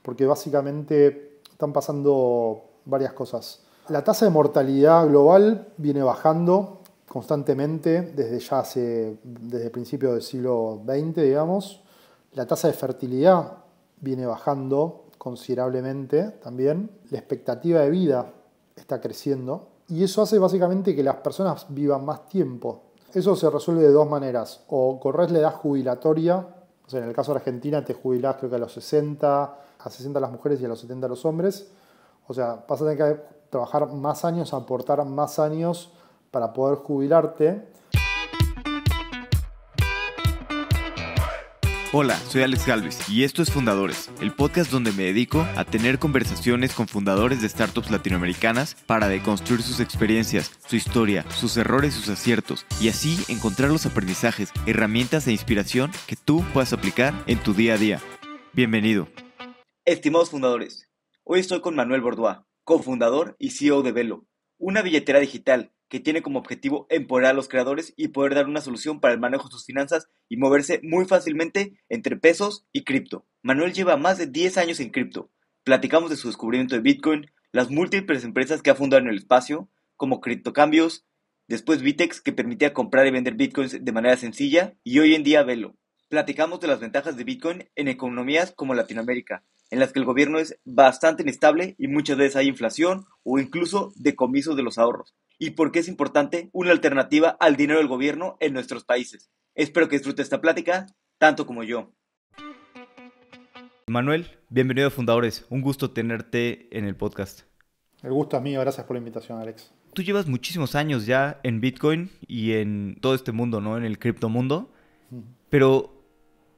porque básicamente están pasando varias cosas. La tasa de mortalidad global viene bajando constantemente desde el principio del siglo XX, digamos. La tasa de fertilidad viene bajando considerablemente también. La expectativa de vida está creciendo y eso hace básicamente que las personas vivan más tiempo. Eso se resuelve de dos maneras. O corres la edad jubilatoria, o sea, en el caso de Argentina te jubilás creo que a los 60, a 60 las mujeres y a los 70 los hombres. O sea, vas a tener que trabajar más años, aportar más años para poder jubilarte. Hola, soy Alex Galvez y esto es Fundadores, el podcast donde me dedico a tener conversaciones con fundadores de startups latinoamericanas para deconstruir sus experiencias, su historia, sus errores y sus aciertos, y así encontrar los aprendizajes, herramientas e inspiración que tú puedas aplicar en tu día a día. Bienvenido. Estimados fundadores, hoy estoy con Manuel Bordoa, cofundador y CEO de Velo, una billetera digital que tiene como objetivo empoderar a los creadores y poder dar una solución para el manejo de sus finanzas y moverse muy fácilmente entre pesos y cripto. Manuel lleva más de 10 años en cripto. Platicamos de su descubrimiento de Bitcoin, las múltiples empresas que ha fundado en el espacio, como Criptocambios, después Bitex, que permitía comprar y vender Bitcoins de manera sencilla, y hoy en día Velo. Platicamos de las ventajas de Bitcoin en economías como Latinoamérica, en las que el gobierno es bastante inestable y muchas veces hay inflación o incluso decomiso de los ahorros, y por qué es importante una alternativa al dinero del gobierno en nuestros países. Espero que disfrute esta plática tanto como yo. Manuel, bienvenido a Fundadores. Un gusto tenerte en el podcast. El gusto es mío, gracias por la invitación, Alex. Tú llevas muchísimos años ya en Bitcoin y en todo este mundo, ¿no? En el criptomundo. Pero,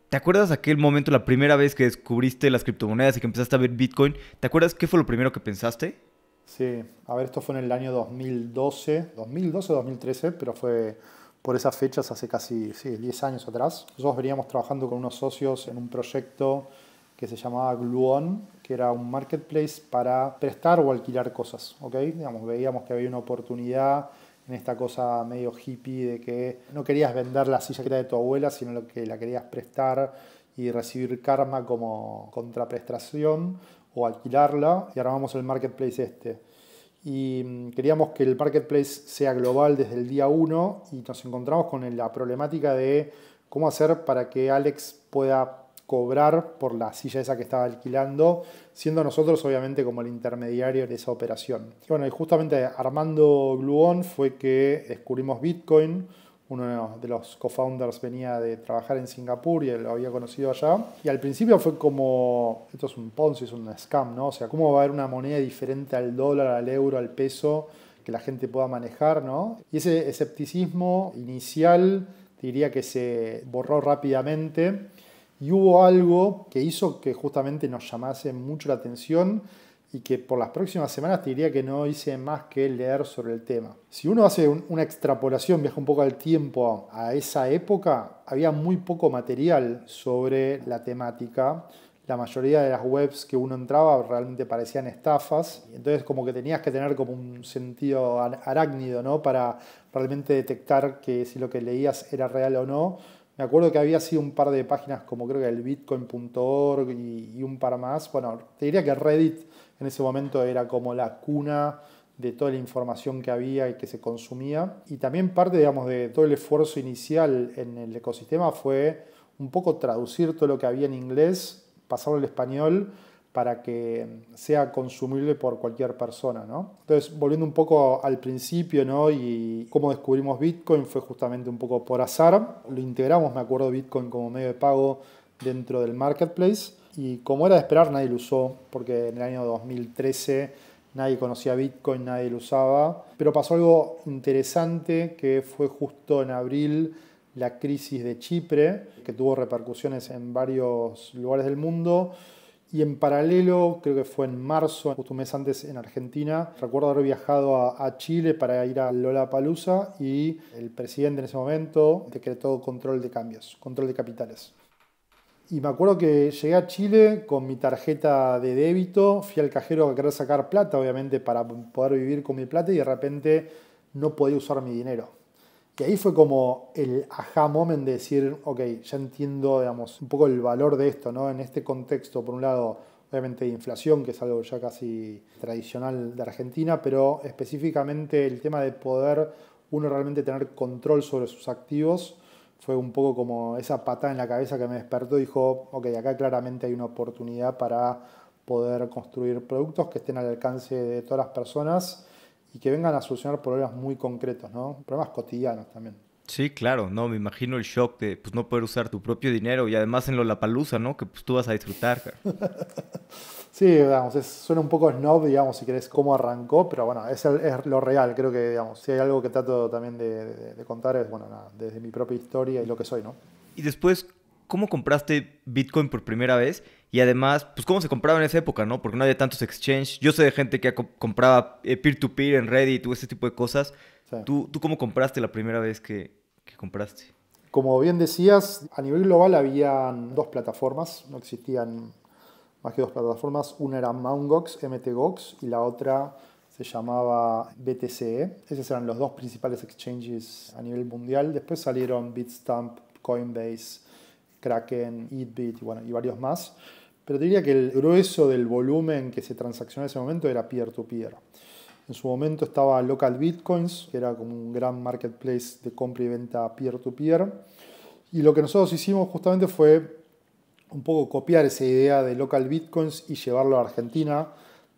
¿te acuerdas aquel momento, la primera vez que descubriste las criptomonedas y que empezaste a ver Bitcoin? ¿Te acuerdas qué fue lo primero que pensaste? Sí, a ver, esto fue en el año 2012-2013, pero fue por esas fechas hace casi 10 años atrás. Nosotros veníamos trabajando con unos socios en un proyecto que se llamaba Gluon, que era un marketplace para prestar o alquilar cosas, ¿ok? Digamos, veíamos que había una oportunidad en esta cosa medio hippie de que no querías vender la silla que era de tu abuela, sino lo que la querías prestar y recibir karma como contraprestación o alquilarla, y armamos el marketplace este. Y queríamos que el marketplace sea global desde el día 1 y nos encontramos con la problemática de cómo hacer para que Alex pueda cobrar por la silla esa que estaba alquilando, siendo nosotros obviamente como el intermediario de esa operación. Y bueno, y justamente armando Gluon fue que descubrimos Bitcoin. Uno de los co-founders venía de trabajar en Singapur y lo había conocido allá. Y al principio fue como, esto es un Ponzi, es un scam, ¿no? O sea, ¿cómo va a haber una moneda diferente al dólar, al euro, al peso que la gente pueda manejar, ¿no? Y ese escepticismo inicial, te diría que se borró rápidamente. Y hubo algo que hizo que justamente nos llamase mucho la atención y que por las próximas semanas te diría que no hice más que leer sobre el tema. Si uno hace una extrapolación, viaja un poco al tiempo, a esa época, había muy poco material sobre la temática. La mayoría de las webs que uno entraba realmente parecían estafas. Entonces como que tenías que tener como un sentido arácnido, ¿no? Para realmente detectar que si lo que leías era real o no. Me acuerdo que había sido un par de páginas como creo que el bitcoin.org y un par más. Bueno, te diría que Reddit en ese momento era como la cuna de toda la información que había y que se consumía. Y también parte, digamos, de todo el esfuerzo inicial en el ecosistema fue un poco traducir todo lo que había en inglés, pasarlo al español para que sea consumible por cualquier persona, ¿no? Entonces, volviendo un poco al principio, ¿no? Y cómo descubrimos Bitcoin fue justamente un poco por azar. Lo integramos, me acuerdo, Bitcoin como medio de pago dentro del marketplace. Y como era de esperar, nadie lo usó, porque en el año 2013 nadie conocía Bitcoin, nadie lo usaba. Pero pasó algo interesante, que fue justo en abril la crisis de Chipre, que tuvo repercusiones en varios lugares del mundo. Y en paralelo, creo que fue en marzo, justo un mes antes en Argentina, recuerdo haber viajado a Chile para ir a Lollapalooza y el presidente en ese momento decretó control de cambios, control de capitales. Y me acuerdo que llegué a Chile con mi tarjeta de débito, fui al cajero a querer sacar plata, obviamente, para poder vivir con mi plata y de repente no podía usar mi dinero. Y ahí fue como el aha moment de decir, ok, ya entiendo, digamos, un poco el valor de esto, ¿no? En este contexto, por un lado, obviamente de inflación, que es algo ya casi tradicional de Argentina, pero específicamente el tema de poder uno realmente tener control sobre sus activos fue un poco como esa patada en la cabeza que me despertó y dijo, ok, acá claramente hay una oportunidad para poder construir productos que estén al alcance de todas las personas y que vengan a solucionar problemas muy concretos, ¿no? Problemas cotidianos también. Sí, claro, no, me imagino el shock de pues no poder usar tu propio dinero y además en Lollapalooza, ¿no? Que pues tú vas a disfrutar, cara. Sí, digamos, suena un poco snob, digamos, si querés, cómo arrancó, pero bueno, es lo real. Creo que, digamos, si hay algo que trato también de contar es, bueno, nada, desde mi propia historia y lo que soy, ¿no? Y después, ¿cómo compraste Bitcoin por primera vez? Y además, pues cómo se compraba en esa época, ¿no? Porque no había tantos exchanges. Yo sé de gente que compraba peer-to-peer en Reddit o ese tipo de cosas. Sí. ¿Tú cómo compraste la primera vez que compraste? Como bien decías, a nivel global habían dos plataformas, no existían más que dos plataformas. Una era Mt. Gox, MTGOX, y la otra se llamaba BTC. Esos eran los dos principales exchanges a nivel mundial. Después salieron Bitstamp, Coinbase, Kraken, Eatbit y, bueno, y varios más. Pero te diría que el grueso del volumen que se transaccionó en ese momento era peer-to-peer. En su momento estaba Local Bitcoins, que era como un gran marketplace de compra y venta peer-to-peer. Y lo que nosotros hicimos justamente fue un poco copiar esa idea de Local Bitcoins y llevarlo a Argentina,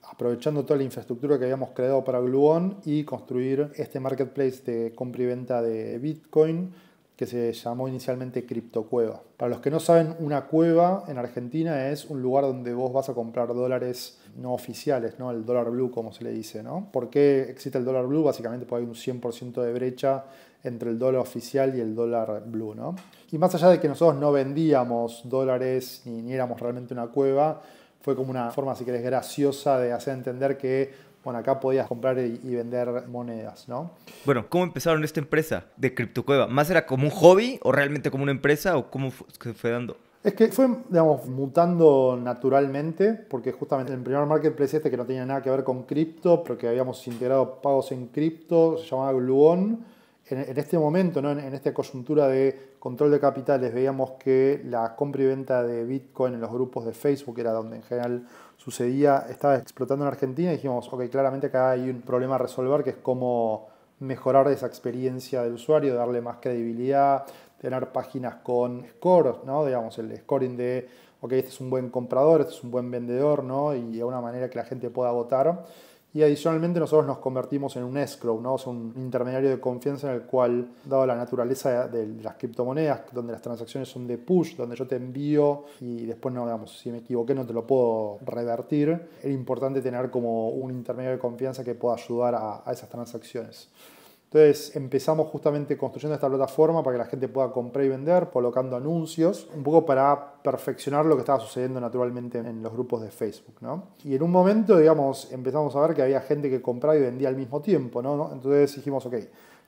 aprovechando toda la infraestructura que habíamos creado para Gluon y construir este marketplace de compra y venta de Bitcoin que se llamó inicialmente CryptoCueva. Para los que no saben, una cueva en Argentina es un lugar donde vos vas a comprar dólares no oficiales, ¿no? El dólar blue, como se le dice, ¿no? ¿Por qué existe el dólar blue? Básicamente porque hay un 100% de brecha entre el dólar oficial y el dólar blue, ¿no? Y más allá de que nosotros no vendíamos dólares ni éramos realmente una cueva, fue como una forma, si querés, graciosa de hacer entender que, bueno, acá podías comprar y vender monedas, ¿no? Bueno, ¿cómo empezaron esta empresa de CryptoCueva? ¿Más era como un hobby o realmente como una empresa o cómo se fue dando? Es que fue, digamos, mutando naturalmente, porque justamente el primer marketplace que no tenía nada que ver con cripto, pero que habíamos integrado pagos en cripto, se llamaba Gluon. En este momento, ¿no? En esta coyuntura de control de capitales, veíamos que la compra y venta de Bitcoin en los grupos de Facebook, que era donde en general sucedía, estaba explotando en Argentina y dijimos, ok, claramente acá hay un problema a resolver, que es cómo mejorar esa experiencia del usuario, darle más credibilidad, tener páginas con score, ¿no? Digamos, el scoring de, ok, este es un buen comprador, este es un buen vendedor, ¿no? Y de una manera que la gente pueda votar. Y adicionalmente nosotros nos convertimos en un escrow, ¿no? O sea, un intermediario de confianza en el cual, dado la naturaleza de las criptomonedas, donde las transacciones son de push, donde yo te envío y después, no, digamos, si me equivoqué no te lo puedo revertir, era importante tener como un intermediario de confianza que pueda ayudar a esas transacciones. Entonces empezamos justamente construyendo esta plataforma para que la gente pueda comprar y vender, colocando anuncios, un poco para perfeccionar lo que estaba sucediendo naturalmente en los grupos de Facebook, ¿no? Y en un momento, digamos, empezamos a ver que había gente que compraba y vendía al mismo tiempo, ¿no? Entonces dijimos, ok,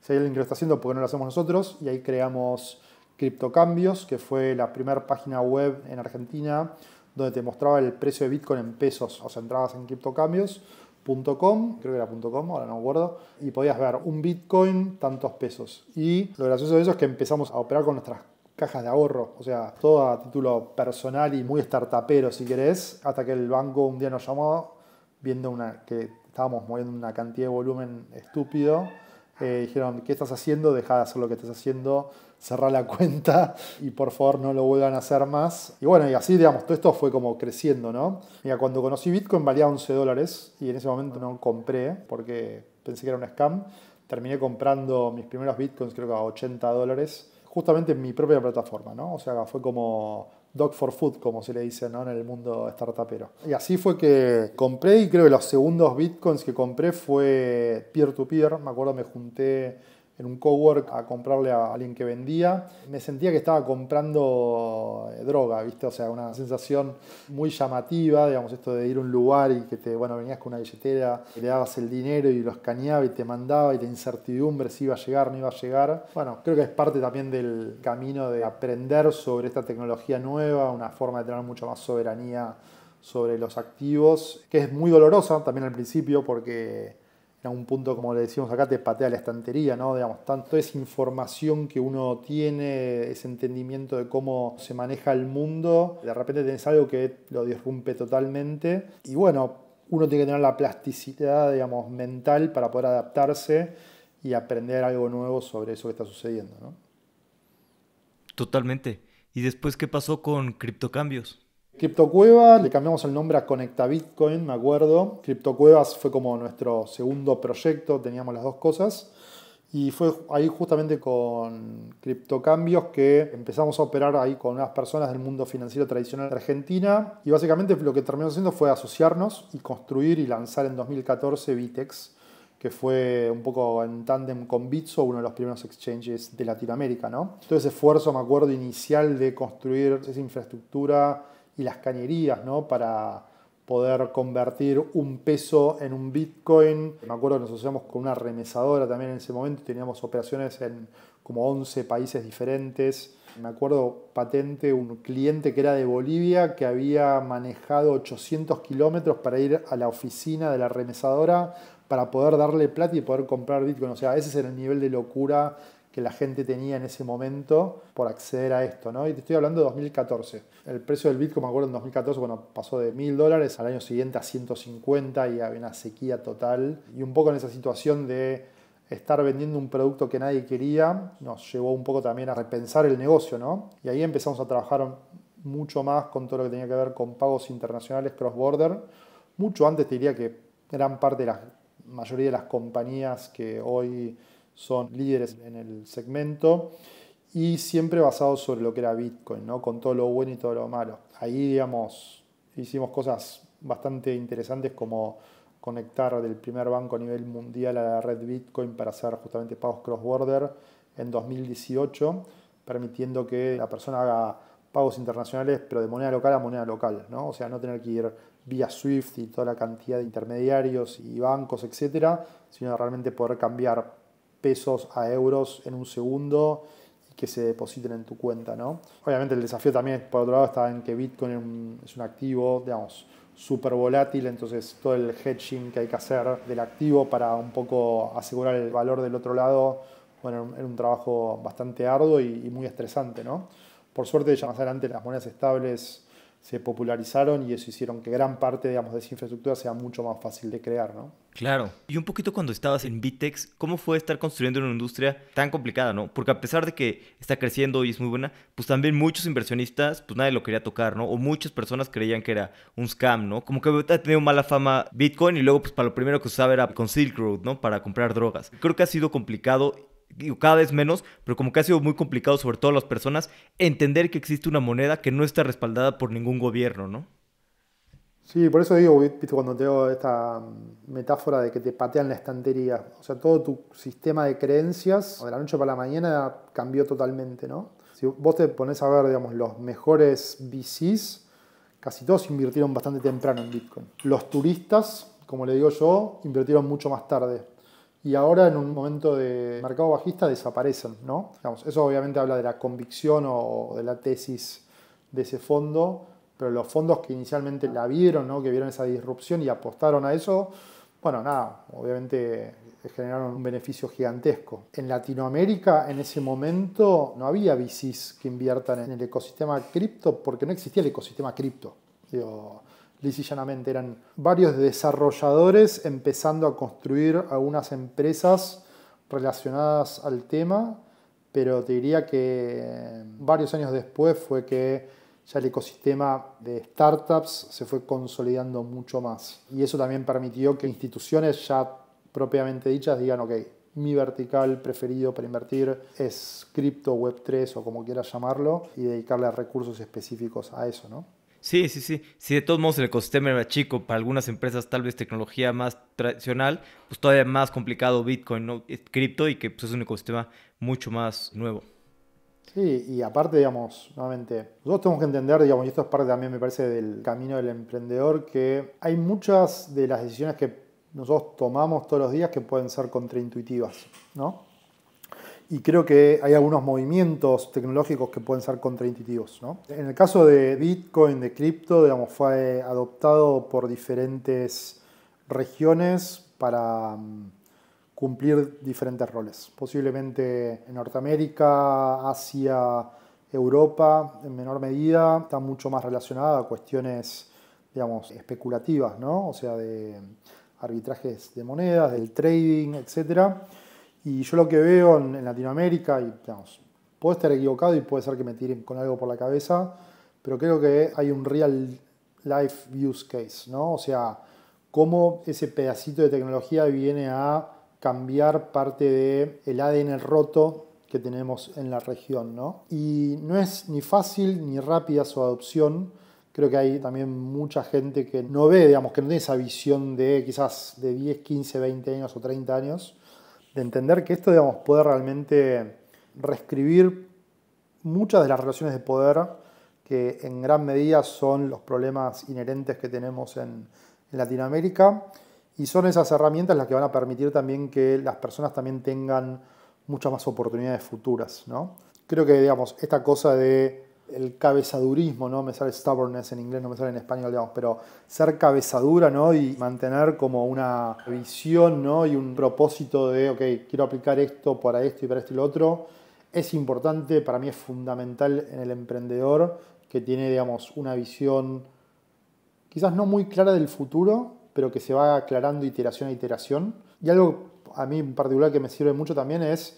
si hay alguien que lo está haciendo, ¿por qué no lo hacemos nosotros? Y ahí creamos Criptocambios, que fue la primera página web en Argentina donde te mostraba el precio de Bitcoin en pesos. O sea, entrabas en criptocambios.com, creo que era .com, ahora no me acuerdo, y podías ver un Bitcoin, tantos pesos. Y lo gracioso de eso es que empezamos a operar con nuestras cajas de ahorro, o sea, todo a título personal y muy startupero si querés, hasta que el banco un día nos llamó viendo que estábamos moviendo una cantidad de volumen estúpido. Dijeron, ¿qué estás haciendo? Deja de hacer lo que estás haciendo, cerrá la cuenta y por favor no lo vuelvan a hacer más. Y bueno, y así, digamos, todo esto fue como creciendo, ¿no? Mira, cuando conocí Bitcoin valía $11 y en ese momento no compré porque pensé que era un scam. Terminé comprando mis primeros Bitcoins creo que a $80, justamente en mi propia plataforma, ¿no? O sea, fue como dog for food, como se le dice, ¿no? En el mundo startupero. Y así fue que compré, y creo que los segundos Bitcoins que compré fue peer-to-peer. Me acuerdo, me junté en un cowork a comprarle a alguien que vendía. Me sentía que estaba comprando droga, ¿viste? O sea, una sensación muy llamativa, digamos, esto de ir a un lugar y que venías con una billetera, y le dabas el dinero y lo escaneaba y te mandaba y la incertidumbre si iba a llegar, no iba a llegar. Bueno, creo que es parte también del camino de aprender sobre esta tecnología nueva, una forma de tener mucho más soberanía sobre los activos, que es muy dolorosa también al principio porque en algún punto, como le decimos acá, te patea la estantería, ¿no? Digamos, tanto esa información que uno tiene, ese entendimiento de cómo se maneja el mundo, de repente tenés algo que lo disrumpe totalmente. Y bueno, uno tiene que tener la plasticidad, digamos, mental para poder adaptarse y aprender algo nuevo sobre eso que está sucediendo, ¿no? Totalmente. ¿Y después qué pasó con criptocambios? CryptoCueva, le cambiamos el nombre a Conecta Bitcoin, me acuerdo. CryptoCuevas fue como nuestro segundo proyecto, teníamos las dos cosas. Y fue ahí justamente con CryptoCambios que empezamos a operar ahí con unas personas del mundo financiero tradicional de Argentina. Y básicamente lo que terminamos haciendo fue asociarnos y construir y lanzar en 2014 Bitex, que fue un poco en tándem con Bitso, uno de los primeros exchanges de Latinoamérica, ¿no? Todo ese esfuerzo, me acuerdo, inicial de construir esa infraestructura y las cañerías, ¿no? Para poder convertir un peso en un Bitcoin. Me acuerdo que nos asociamos con una remesadora también en ese momento, teníamos operaciones en como 11 países diferentes. Me acuerdo patente un cliente que era de Bolivia que había manejado 800 kilómetros para ir a la oficina de la remesadora para poder darle plata y poder comprar Bitcoin. O sea, ese era el nivel de locura que la gente tenía en ese momento por acceder a esto, ¿no? Y te estoy hablando de 2014. El precio del Bitcoin, me acuerdo, en 2014, bueno, pasó de $1.000 al año siguiente a 150 y había una sequía total. Y un poco en esa situación de estar vendiendo un producto que nadie quería, nos llevó un poco también a repensar el negocio, ¿no? Y ahí empezamos a trabajar mucho más con todo lo que tenía que ver con pagos internacionales cross-border. Mucho antes te diría que gran parte de la mayoría de las compañías que hoy son líderes en el segmento y siempre basados sobre lo que era Bitcoin, ¿no? Con todo lo bueno y todo lo malo. Ahí, digamos, hicimos cosas bastante interesantes como conectar del primer banco a nivel mundial a la red Bitcoin para hacer justamente pagos cross-border en 2018, permitiendo que la persona haga pagos internacionales pero de moneda local a moneda local, ¿no? O sea, no tener que ir vía SWIFT y toda la cantidad de intermediarios y bancos, etcétera, sino realmente poder cambiar pesos a euros en un segundo y que se depositen en tu cuenta, ¿no? Obviamente el desafío también, por otro lado, está en que Bitcoin es un activo, digamos, súper volátil, entonces todo el hedging que hay que hacer del activo para un poco asegurar el valor del otro lado, bueno, era un trabajo bastante arduo y muy estresante, ¿no? Por suerte, ya más adelante las monedas estables se popularizaron y eso hicieron que gran parte, digamos, de esa infraestructura sea mucho más fácil de crear, ¿no? Claro. Y un poquito cuando estabas en Bitex, ¿cómo fue estar construyendo una industria tan complicada, no? Porque a pesar de que está creciendo y es muy buena, pues también muchos inversionistas, pues nadie lo quería tocar, ¿no? O muchas personas creían que era un scam, ¿no? Como que ha tenido mala fama Bitcoin y luego pues para lo primero que usaba era con Silk Road, ¿no? Para comprar drogas. Creo que ha sido complicado, digo, cada vez menos, pero como que ha sido muy complicado, sobre todo las personas, entender que existe una moneda que no está respaldada por ningún gobierno, ¿no? Sí, por eso digo, ¿viste? Cuando te hago esta metáfora de que te patean la estantería, o sea, todo tu sistema de creencias de la noche para la mañana cambió totalmente, ¿no? Si vos te pones a ver, digamos, los mejores VCs, casi todos invirtieron bastante temprano en Bitcoin. Los turistas, como le digo yo, invirtieron mucho más tarde. Y ahora en un momento de mercado bajista desaparecen, ¿no? Digamos, eso obviamente habla de la convicción o de la tesis de ese fondo, pero los fondos que inicialmente la vieron, ¿no? Que vieron esa disrupción y apostaron a eso, bueno, nada, obviamente generaron un beneficio gigantesco. En Latinoamérica, en ese momento, no había VCs que inviertan en el ecosistema cripto porque no existía el ecosistema cripto. Digo, lisa y llanamente eran varios desarrolladores empezando a construir algunas empresas relacionadas al tema, pero te diría que varios años después fue que ya el ecosistema de startups se fue consolidando mucho más. Y eso también permitió que instituciones ya propiamente dichas digan, ok, mi vertical preferido para invertir es cripto, Web3 o como quieras llamarlo, y dedicarle recursos específicos a eso, ¿no? Sí, sí, sí. Si de todos modos el ecosistema era chico, para algunas empresas tal vez tecnología más tradicional, pues todavía más complicado Bitcoin, ¿no? Cripto y que pues, es un ecosistema mucho más nuevo. Sí, y aparte, digamos, nuevamente, nosotros tenemos que entender, digamos, y esto es parte también, me parece, del camino del emprendedor, que hay muchas de las decisiones que nosotros tomamos todos los días que pueden ser contraintuitivas, ¿no? Y creo que hay algunos movimientos tecnológicos que pueden ser contraintuitivos, ¿no? En el caso de Bitcoin, de cripto, digamos, fue adoptado por diferentes regiones para cumplir diferentes roles. Posiblemente en Norteamérica, Asia, Europa, en menor medida, está mucho más relacionada a cuestiones, digamos, especulativas, ¿no? O sea, de arbitrajes de monedas, del trading, etc. Y yo lo que veo en Latinoamérica, y digamos, puedo estar equivocado y puede ser que me tiren con algo por la cabeza, pero creo que hay un real life use case, ¿no? O sea, cómo ese pedacito de tecnología viene a cambiar parte del ADN roto que tenemos en la región, ¿no? Y no es ni fácil ni rápida su adopción. Creo que hay también mucha gente que no ve, digamos, que no tiene esa visión de quizás de 10, 15, 20 años o 30 años, de entender que esto, digamos, puede realmente reescribir muchas de las relaciones de poder que en gran medida son los problemas inherentes que tenemos en Latinoamérica, y son esas herramientas las que van a permitir también que las personas también tengan muchas más oportunidades futuras, ¿no? Creo que, digamos, esta cosa de el cabezadurismo, ¿no? Me sale stubbornness en inglés, no me sale en español, digamos, pero ser cabezadura, ¿no? Y mantener como una visión, ¿no? Y un propósito de, ok, quiero aplicar esto para esto y para esto y lo otro, es importante, para mí es fundamental en el emprendedor que tiene, digamos, una visión quizás no muy clara del futuro, pero que se va aclarando iteración a iteración. Y algo a mí en particular que me sirve mucho también es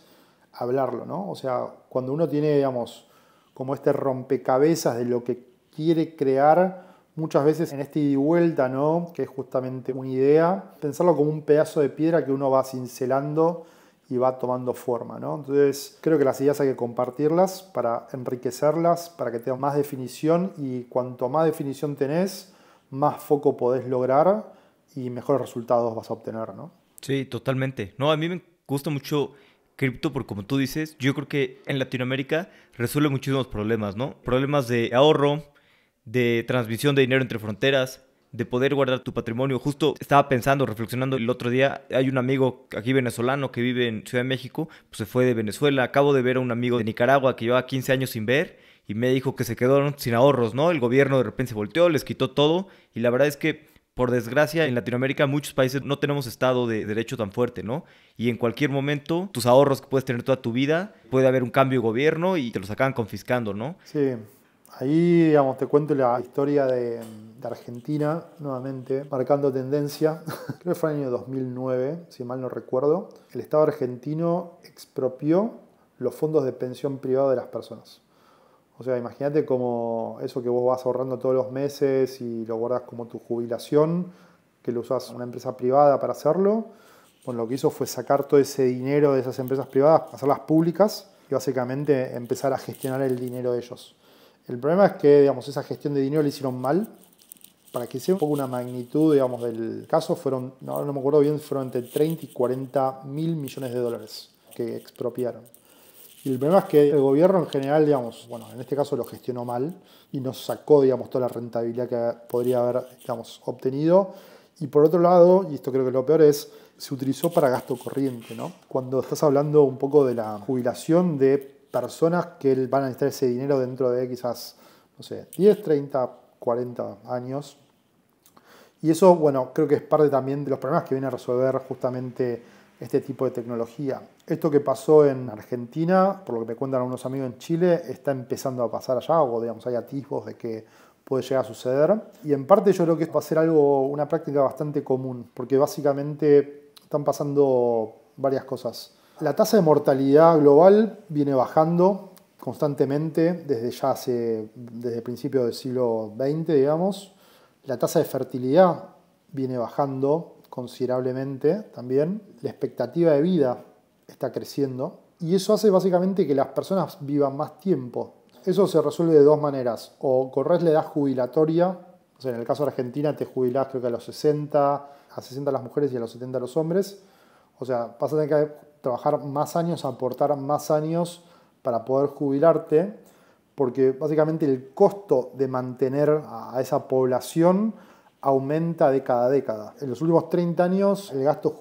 hablarlo, ¿no? O sea, cuando uno tiene, digamos, como este rompecabezas de lo que quiere crear, muchas veces en este ida y vuelta, ¿no? Que es justamente una idea, pensarlo como un pedazo de piedra que uno va cincelando y va tomando forma, ¿no? Entonces, creo que las ideas hay que compartirlas para enriquecerlas, para que tengan más definición, y cuanto más definición tenés, más foco podés lograr y mejores resultados vas a obtener, ¿no? Sí, totalmente. No, a mí me gusta mucho cripto porque, como tú dices, yo creo que en Latinoamérica resuelve muchísimos problemas, ¿no? Problemas de ahorro, de transmisión de dinero entre fronteras, de poder guardar tu patrimonio. Justo estaba pensando, reflexionando el otro día, hay un amigo aquí venezolano que vive en Ciudad de México, pues se fue de Venezuela. Acabo de ver a un amigo de Nicaragua que llevaba 15 años sin ver y me dijo que se quedaron sin ahorros, ¿no? El gobierno de repente se volteó, les quitó todo, y la verdad es que, por desgracia, en Latinoamérica muchos países no tenemos estado de derecho tan fuerte, ¿no? Y en cualquier momento, tus ahorros que puedes tener toda tu vida, puede haber un cambio de gobierno y te los acaban confiscando, ¿no? Sí, ahí, digamos, te cuento la historia de Argentina, nuevamente, marcando tendencia. Creo que fue en el año 2009, si mal no recuerdo. El Estado argentino expropió los fondos de pensión privada de las personas. O sea, imagínate como eso que vos vas ahorrando todos los meses y lo guardas como tu jubilación, que lo usas una empresa privada para hacerlo. Bueno, lo que hizo fue sacar todo ese dinero de esas empresas privadas, hacerlas públicas y básicamente empezar a gestionar el dinero de ellos. El problema es que, digamos, esa gestión de dinero la hicieron mal. Para que sea un poco una magnitud, digamos, del caso, fueron, no me acuerdo bien, fueron entre 30 y 40 mil millones de dólares que expropiaron. Y el problema es que el gobierno en general, digamos, bueno, en este caso lo gestionó mal y nos sacó, digamos, toda la rentabilidad que podría haber, digamos, obtenido. Y por otro lado, y esto creo que lo peor es, se utilizó para gasto corriente, ¿no? Cuando estás hablando un poco de la jubilación de personas que van a necesitar ese dinero dentro de quizás, no sé, 10, 30, 40 años. Y eso, bueno, creo que es parte también de los problemas que viene a resolver justamente este tipo de tecnología. Esto que pasó en Argentina, por lo que me cuentan algunos amigos en Chile, está empezando a pasar allá, o digamos, hay atisbos de que puede llegar a suceder. Y en parte yo creo que va a ser una práctica bastante común, porque básicamente están pasando varias cosas. La tasa de mortalidad global viene bajando constantemente desde el principio del siglo XX, digamos. La tasa de fertilidad viene bajando considerablemente también. La expectativa de vida está creciendo y eso hace básicamente que las personas vivan más tiempo. Eso se resuelve de dos maneras. O corres la edad jubilatoria, o sea, en el caso de Argentina te jubilás creo que a 60 las mujeres y a los 70 los hombres. O sea, vas a tener que trabajar más años, aportar más años para poder jubilarte, porque básicamente el costo de mantener a esa población aumenta de cada década. En los últimos 30 años el gasto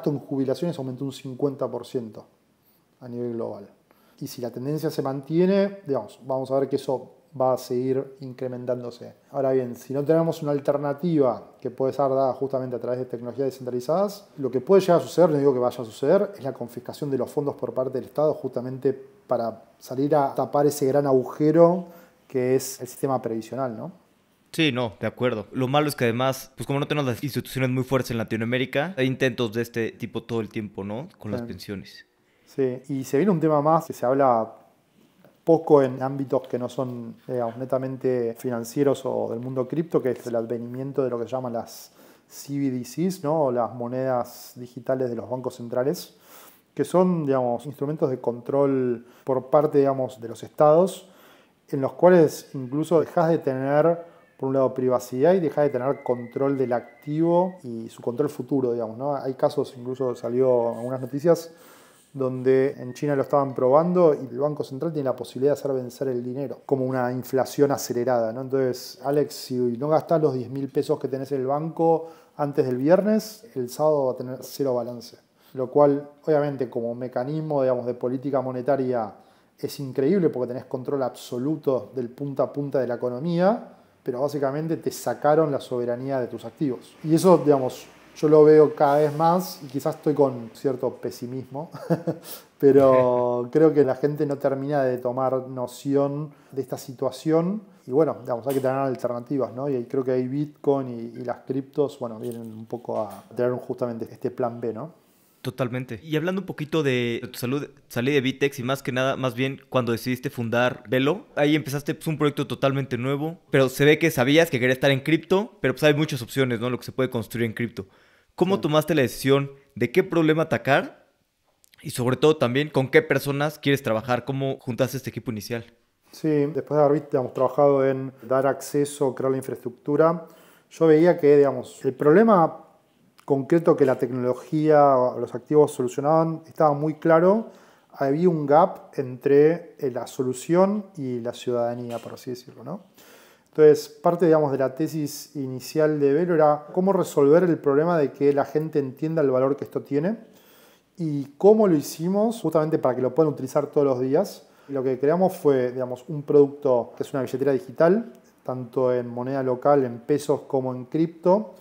en jubilaciones aumentó un 50% a nivel global. Y si la tendencia se mantiene, digamos, vamos a ver que eso va a seguir incrementándose. Ahora bien, si no tenemos una alternativa que puede ser dada justamente a través de tecnologías descentralizadas, lo que puede llegar a suceder, no digo que vaya a suceder, es la confiscación de los fondos por parte del Estado justamente para salir a tapar ese gran agujero que es el sistema previsional, ¿no? Sí, no, de acuerdo. Lo malo es que además, pues como no tenemos las instituciones muy fuertes en Latinoamérica, hay intentos de este tipo todo el tiempo, ¿no? Con las pensiones. Sí, y se viene un tema más que se habla poco en ámbitos que no son, digamos, netamente financieros o del mundo cripto, que es el advenimiento de lo que se llaman las CBDCs, ¿no? O las monedas digitales de los bancos centrales, que son, digamos, instrumentos de control por parte, digamos, de los estados, en los cuales incluso dejas de tener, por un lado, privacidad y dejas de tener control del activo y su control futuro, digamos, ¿no? Hay casos, incluso salió en algunas noticias, donde en China lo estaban probando y el Banco Central tiene la posibilidad de hacer vencer el dinero, como una inflación acelerada, ¿no? Entonces, Alex, si no gastás los 10.000 pesos que tenés en el banco antes del viernes, el sábado va a tener cero balance. Lo cual, obviamente, como mecanismo, digamos, de política monetaria es increíble porque tenés control absoluto del punta a punta de la economía, pero básicamente te sacaron la soberanía de tus activos. Y eso, digamos, yo lo veo cada vez más y quizás estoy con cierto pesimismo, pero creo que la gente no termina de tomar noción de esta situación y bueno, digamos, hay que tener alternativas, ¿no? Y creo que hay Bitcoin y las criptos, bueno, vienen un poco a tener justamente este plan B, ¿no? Totalmente. Y hablando un poquito de tu salida de Vitex y más que nada, más bien cuando decidiste fundar Velo, ahí empezaste pues, un proyecto totalmente nuevo, pero se ve que sabías que querías estar en cripto, pero pues hay muchas opciones, ¿no? Lo que se puede construir en cripto. ¿Cómo tomaste la decisión de qué problema atacar? Y sobre todo también, ¿con qué personas quieres trabajar? ¿Cómo juntaste este equipo inicial? Sí, después de haber digamos, trabajado en dar acceso, crear la infraestructura, yo veía que digamos, el problema concreto que la tecnología o los activos solucionaban estaba muy claro. Había un gap entre la solución y la ciudadanía, por así decirlo, ¿no? Entonces, parte, digamos, de la tesis inicial de Velo era cómo resolver el problema de que la gente entienda el valor que esto tiene y cómo lo hicimos justamente para que lo puedan utilizar todos los días. Lo que creamos fue, digamos, un producto que es una billetera digital, tanto en moneda local, en pesos, como en cripto,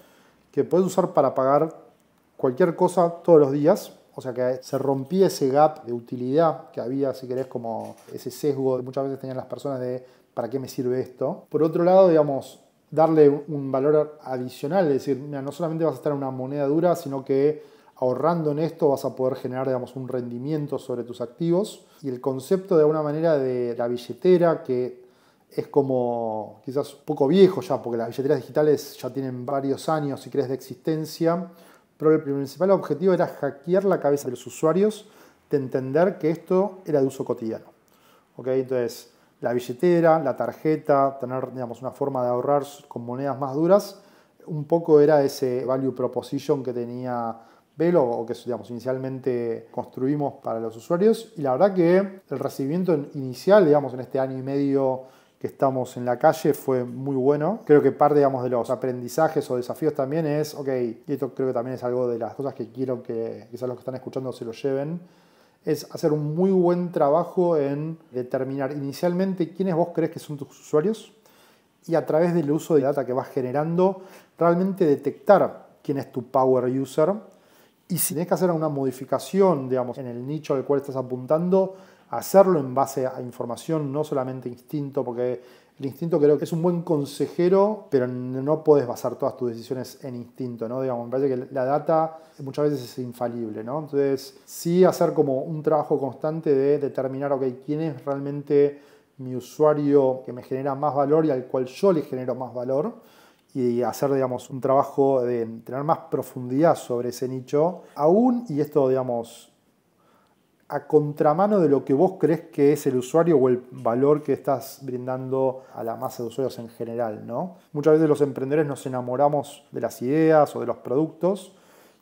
que puedes usar para pagar cualquier cosa todos los días. O sea que se rompía ese gap de utilidad que había, si querés, como ese sesgo que muchas veces tenían las personas de ¿para qué me sirve esto? Por otro lado, digamos, darle un valor adicional, es decir, mira, no solamente vas a estar en una moneda dura, sino que ahorrando en esto vas a poder generar, digamos, un rendimiento sobre tus activos. Y el concepto de alguna manera de la billetera, que es como quizás un poco viejo ya, porque las billeteras digitales ya tienen varios años, si querés, de existencia, pero el principal objetivo era hackear la cabeza de los usuarios de entender que esto era de uso cotidiano. ¿Okay? Entonces, la billetera, la tarjeta, tener, digamos, una forma de ahorrar con monedas más duras, un poco era ese value proposition que tenía Velo, o que, digamos, inicialmente construimos para los usuarios. Y la verdad que el recibimiento inicial, digamos, en este año y medio que estamos en la calle fue muy bueno. Creo que parte, digamos, de los aprendizajes o desafíos también es, ok, y esto creo que también es algo de las cosas que quiero que quizás los que están escuchando se lo lleven, es hacer un muy buen trabajo en determinar inicialmente quiénes vos crees que son tus usuarios y a través del uso de data que vas generando, realmente detectar quién es tu power user y si tenés que hacer una modificación, digamos, en el nicho al cual estás apuntando, hacerlo en base a información, no solamente instinto, porque el instinto creo que es un buen consejero, pero no puedes basar todas tus decisiones en instinto, ¿no? Digamos, me parece que la data muchas veces es infalible, ¿no? Entonces, sí hacer como un trabajo constante de determinar, ok, quién es realmente mi usuario que me genera más valor y al cual yo le genero más valor, y hacer, digamos, un trabajo de tener más profundidad sobre ese nicho, aún, y esto, digamos, a contramano de lo que vos crees que es el usuario o el valor que estás brindando a la masa de usuarios en general, ¿no? Muchas veces los emprendedores nos enamoramos de las ideas o de los productos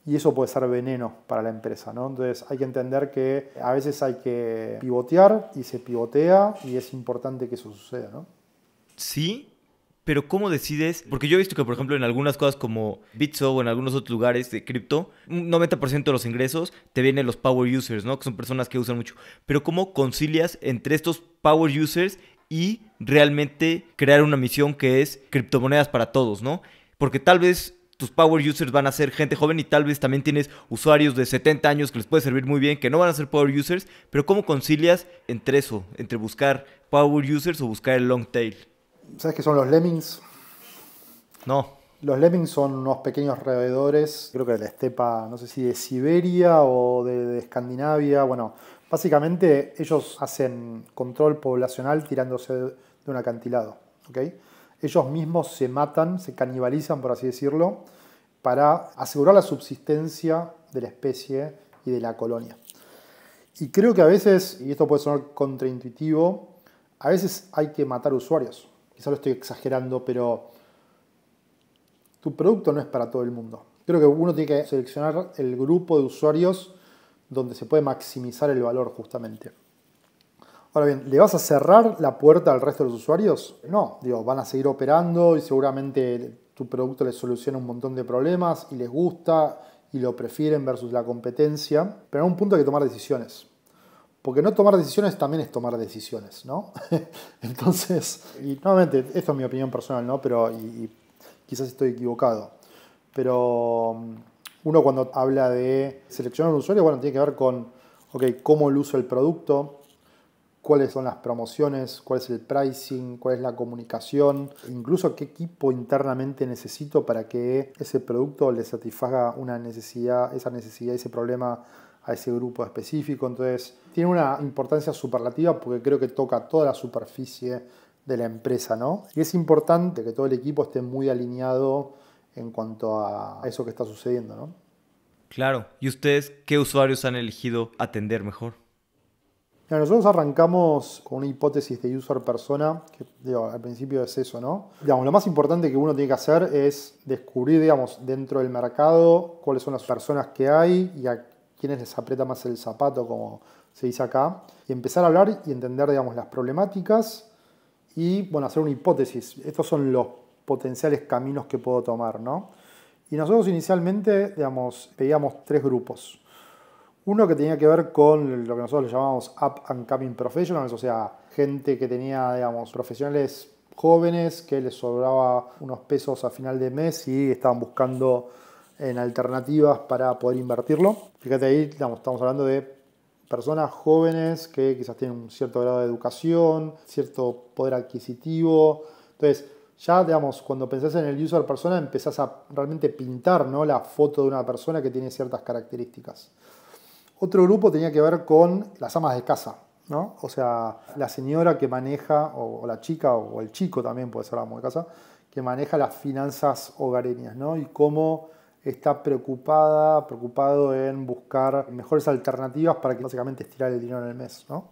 y eso puede ser veneno para la empresa, ¿no? Entonces hay que entender que a veces hay que pivotear y se pivotea y es importante que eso suceda, ¿no? Sí, pero ¿cómo decides? Porque yo he visto que, por ejemplo, en algunas cosas como Bitso o en algunos otros lugares de cripto, un 90% de los ingresos te vienen los power users, ¿no? Que son personas que usan mucho. Pero ¿cómo concilias entre estos power users y realmente crear una misión que es criptomonedas para todos, ¿no? Porque tal vez tus power users van a ser gente joven y tal vez también tienes usuarios de 70 años que les puede servir muy bien, que no van a ser power users, pero ¿cómo concilias entre eso, entre buscar power users o buscar el long tail? ¿Sabes qué son los lemmings? No. Los lemmings son unos pequeños roedores, creo que de la estepa, no sé si de Siberia o de Escandinavia. Bueno, básicamente ellos hacen control poblacional tirándose de un acantilado, ¿ok? Ellos mismos se matan, se canibalizan, por así decirlo, para asegurar la subsistencia de la especie y de la colonia. Y creo que a veces, y esto puede sonar contraintuitivo, a veces hay que matar usuarios. Quizá lo estoy exagerando, pero tu producto no es para todo el mundo. Creo que uno tiene que seleccionar el grupo de usuarios donde se puede maximizar el valor justamente. Ahora bien, ¿le vas a cerrar la puerta al resto de los usuarios? No, van a seguir operando y seguramente tu producto les soluciona un montón de problemas y les gusta y lo prefieren versus la competencia, pero en un punto hay que tomar decisiones. Porque no tomar decisiones también es tomar decisiones, ¿no? Entonces, y nuevamente, esto es mi opinión personal, ¿no? Pero quizás estoy equivocado. Pero uno cuando habla de seleccionar un usuario, bueno, tiene que ver con, cómo el uso del producto, cuáles son las promociones, cuál es el pricing, cuál es la comunicación, incluso qué equipo internamente necesito para que ese producto le satisfaga esa necesidad, ese problema a ese grupo específico. Entonces, tiene una importancia superlativa porque creo que toca toda la superficie de la empresa, ¿no? Y es importante que todo el equipo esté muy alineado en cuanto a eso que está sucediendo, ¿no? Claro. ¿Y ustedes qué usuarios han elegido atender mejor? Nosotros arrancamos con una hipótesis de user persona, que al principio es eso, ¿no? Lo más importante que uno tiene que hacer es descubrir, dentro del mercado cuáles son las personas que hay y a quiénes les aprieta más el zapato, como se dice acá, y empezar a hablar y entender, las problemáticas y, hacer una hipótesis. Estos son los potenciales caminos que puedo tomar, ¿no? Y nosotros inicialmente, pedíamos 3 grupos. Uno que tenía que ver con lo que nosotros le llamamos Up and Coming Professionals, o sea, gente que tenía, profesionales jóvenes que les sobraba unos pesos a final de mes y estaban buscando en alternativas para poder invertirlo. Fíjate ahí, estamos hablando de personas jóvenes que quizás tienen un cierto grado de educación, cierto poder adquisitivo. Entonces, ya, cuando pensás en el user persona, empezás a realmente pintar, ¿no?, la foto de una persona que tiene ciertas características. Otro grupo tenía que ver con las amas de casa, ¿no? O sea, la señora que maneja, o la chica, o el chico también puede ser amo de casa, que maneja las finanzas hogareñas, ¿no? Y cómo está preocupado en buscar mejores alternativas para que básicamente estirar el dinero en el mes, ¿no?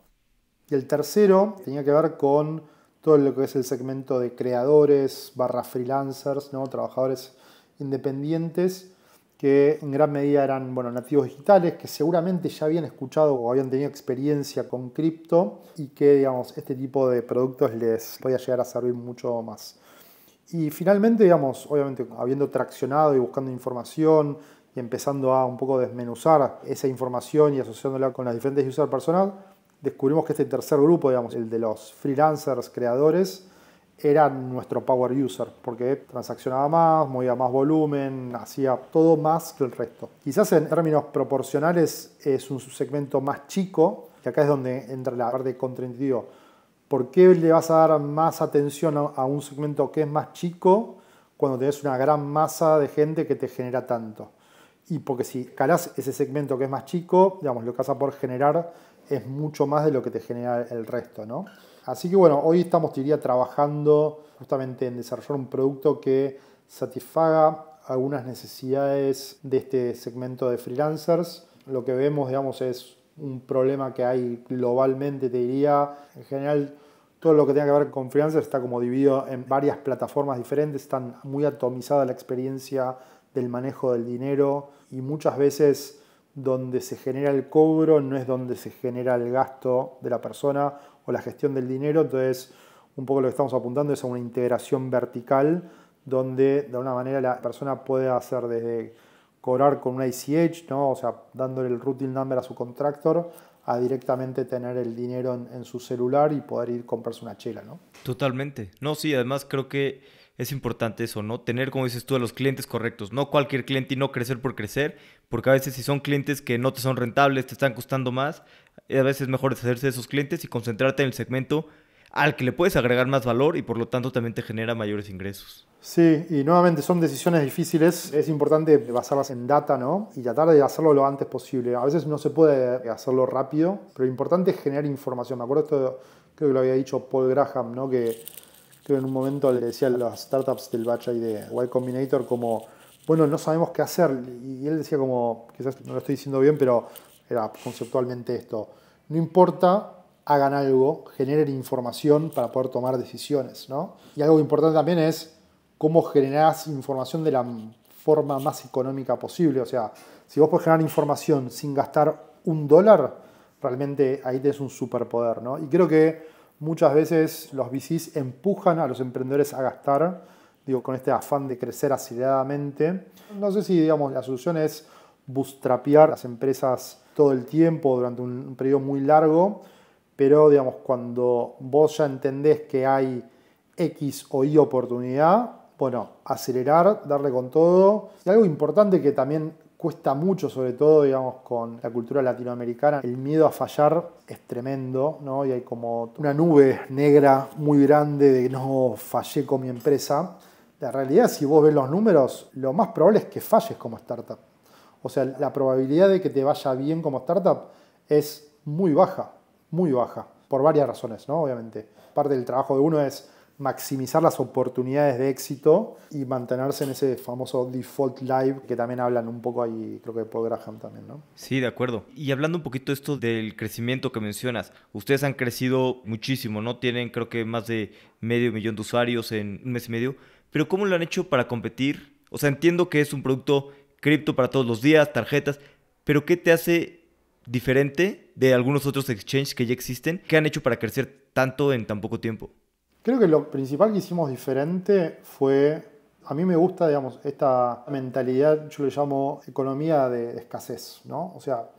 Y el tercero tenía que ver con todo lo que es el segmento de creadores / freelancers, ¿no? Trabajadores independientes que en gran medida eran nativos digitales, que seguramente ya habían escuchado o habían tenido experiencia con cripto y que este tipo de productos les podía llegar a servir mucho más. Y finalmente, obviamente habiendo traccionado y buscando información y empezando a un poco desmenuzar esa información y asociándola con las diferentes user personas, descubrimos que este tercer grupo, el de los freelancers, creadores, era nuestro power user, porque transaccionaba más, movía más volumen, hacía todo más que el resto. Quizás en términos proporcionales es un segmento más chico, y acá es donde entra la parte contraintuitiva. ¿Por qué le vas a dar más atención a un segmento que es más chico cuando tenés una gran masa de gente que te genera tanto? Y porque si calás ese segmento que es más chico, lo que vas a poder generar es mucho más de lo que te genera el resto, ¿no? Así que hoy estamos, trabajando justamente en desarrollar un producto que satisfaga algunas necesidades de este segmento de freelancers. Lo que vemos, es un problema que hay globalmente, te diría. En general, todo lo que tenga que ver con freelancers está como dividido en varias plataformas diferentes, están muy atomizada la experiencia del manejo del dinero y muchas veces donde se genera el cobro no es donde se genera el gasto de la persona o la gestión del dinero. Entonces, un poco lo que estamos apuntando es a una integración vertical donde de alguna manera la persona puede hacer desde cobrar con una ACH, ¿no? O sea, dándole el routing number a su contractor, a directamente tener el dinero en su celular y poder ir a comprarse una chela, ¿no? Totalmente. No, sí, además creo que es importante eso, ¿no? Tener, como dices tú, a los clientes correctos. No cualquier cliente y no crecer por crecer, porque a veces si son clientes que no te son rentables, te están costando más, a veces es mejor deshacerse de esos clientes y concentrarte en el segmento al que le puedes agregar más valor y por lo tanto también te genera mayores ingresos. Sí, y nuevamente son decisiones difíciles. Es importante basarlas en data, ¿no? Y tratar de hacerlo lo antes posible. A veces no se puede hacerlo rápido, pero lo importante es generar información. Me acuerdo esto, creo que lo había dicho Paul Graham, ¿no? Que creo que en un momento le decía a las startups del batch ahí de Y Combinator como, bueno, no sabemos qué hacer. Y él decía como, quizás no lo estoy diciendo bien, pero era conceptualmente esto. No importa, hagan algo, generen información para poder tomar decisiones, ¿no? Y algo importante también es cómo generás información de la forma más económica posible. O sea, si vos podés generar información sin gastar $1, realmente ahí tenés un superpoder, ¿no? Y creo que muchas veces los VCs empujan a los emprendedores a gastar, digo, con este afán de crecer aceleradamente. No sé si, digamos, la solución es bootstrapear las empresas todo el tiempo durante un periodo muy largo, pero, digamos, cuando vos ya entendés que hay X o Y oportunidad, bueno, acelerar, darle con todo. Y algo importante que también cuesta mucho, sobre todo, digamos, con la cultura latinoamericana, el miedo a fallar es tremendo, ¿no? Y hay como una nube negra muy grande de no fallé con mi empresa. La realidad, si vos ves los números, lo más probable es que falles como startup. O sea, la probabilidad de que te vaya bien como startup es muy baja, por varias razones, ¿no? Obviamente. Parte del trabajo de uno es maximizar las oportunidades de éxito y mantenerse en ese famoso default live que también hablan un poco ahí, creo que Paul Graham también, ¿no? Sí, de acuerdo. Y hablando un poquito de esto del crecimiento que mencionas, ustedes han crecido muchísimo, ¿no? Tienen creo que más de 500,000 de usuarios en un mes y medio, pero ¿cómo lo han hecho para competir? O sea, entiendo que es un producto cripto para todos los días, tarjetas, pero ¿qué te hace diferente de algunos otros exchanges que ya existen? ¿Qué han hecho para crecer tanto en tan poco tiempo? Creo que lo principal que hicimos diferente fue, a mí me gusta, digamos, esta mentalidad, yo le llamo economía de escasez, ¿no? O sea,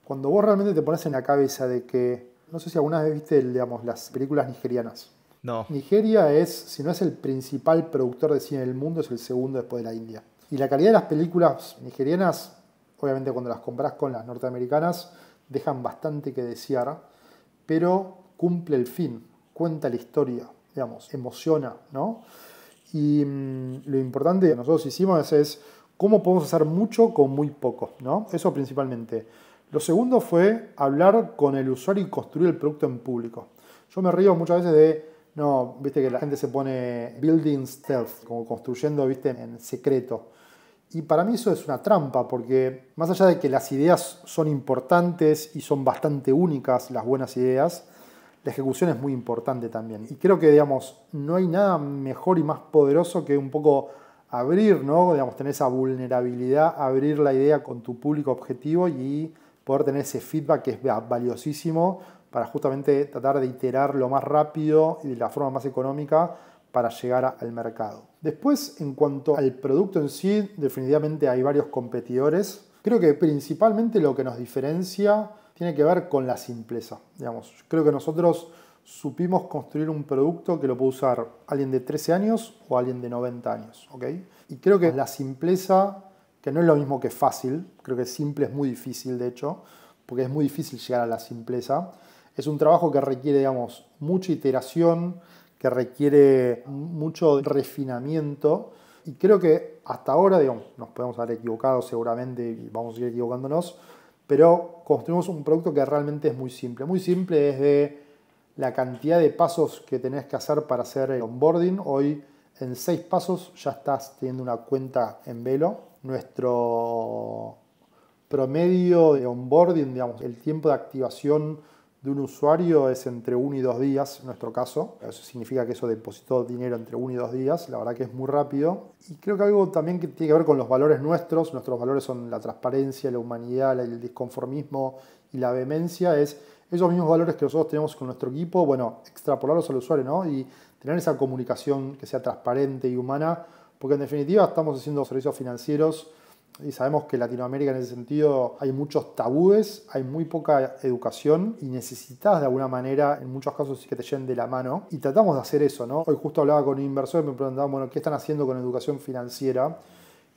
cuando vos realmente te pones en la cabeza de que, no sé si alguna vez viste, digamos, las películas nigerianas. No. Nigeria es, si no es el principal productor de cine del mundo, es el segundo después de la India. Y la calidad de las películas nigerianas, obviamente cuando las comparás con las norteamericanas, dejan bastante que desear, pero cumple el fin, cuenta la historia, digamos, emociona, ¿no? Y lo importante que nosotros hicimos es cómo podemos hacer mucho con muy poco, ¿no? Eso principalmente. Lo segundo fue hablar con el usuario y construir el producto en público. Yo me río muchas veces de, no, viste que la gente se pone building stealth, como construyendo, viste, en secreto. Y para mí eso es una trampa, porque más allá de que las ideas son importantes y son bastante únicas, las buenas ideas, la ejecución es muy importante también. Y creo que, digamos, no hay nada mejor y más poderoso que un poco abrir, ¿no? Digamos, tener esa vulnerabilidad, abrir la idea con tu público objetivo y poder tener ese feedback que es valiosísimo para justamente tratar de iterar lo más rápido y de la forma más económica para llegar al mercado. Después, en cuanto al producto en sí, definitivamente hay varios competidores. Creo que principalmente lo que nos diferencia tiene que ver con la simpleza. Digamos, creo que nosotros supimos construir un producto que lo puede usar alguien de 13 años o alguien de 90 años. ¿Okay? Y creo que la simpleza, que no es lo mismo que fácil, creo que simple es muy difícil de hecho, porque es muy difícil llegar a la simpleza. Es un trabajo que requiere, digamos, mucha iteración, que requiere mucho refinamiento. Y creo que hasta ahora, digamos, nos podemos haber equivocado seguramente y vamos a seguir equivocándonos, pero construimos un producto que realmente es muy simple. Muy simple desde la cantidad de pasos que tenés que hacer para hacer el onboarding. Hoy en 6 pasos ya estás teniendo una cuenta en Velo. Nuestro promedio de onboarding, digamos, el tiempo de activación de un usuario es entre 1 y 2 días en nuestro caso. Eso significa que eso depositó dinero entre 1 y 2 días. La verdad que es muy rápido. Y creo que algo también que tiene que ver con los valores nuestros. Nuestros valores son la transparencia, la humanidad, el disconformismo y la vehemencia. Es esos mismos valores que nosotros tenemos con nuestro equipo, bueno, extrapolarlos al usuario, ¿no? Y tener esa comunicación que sea transparente y humana. Porque en definitiva estamos haciendo servicios financieros Y sabemos que en Latinoamérica en ese sentido hay muchos tabúes, hay muy poca educación y necesitas de alguna manera, en muchos casos, que te lleven de la mano. Y tratamos de hacer eso, ¿no? Hoy justo hablaba con un inversor y me preguntaban, bueno, ¿qué están haciendo con educación financiera?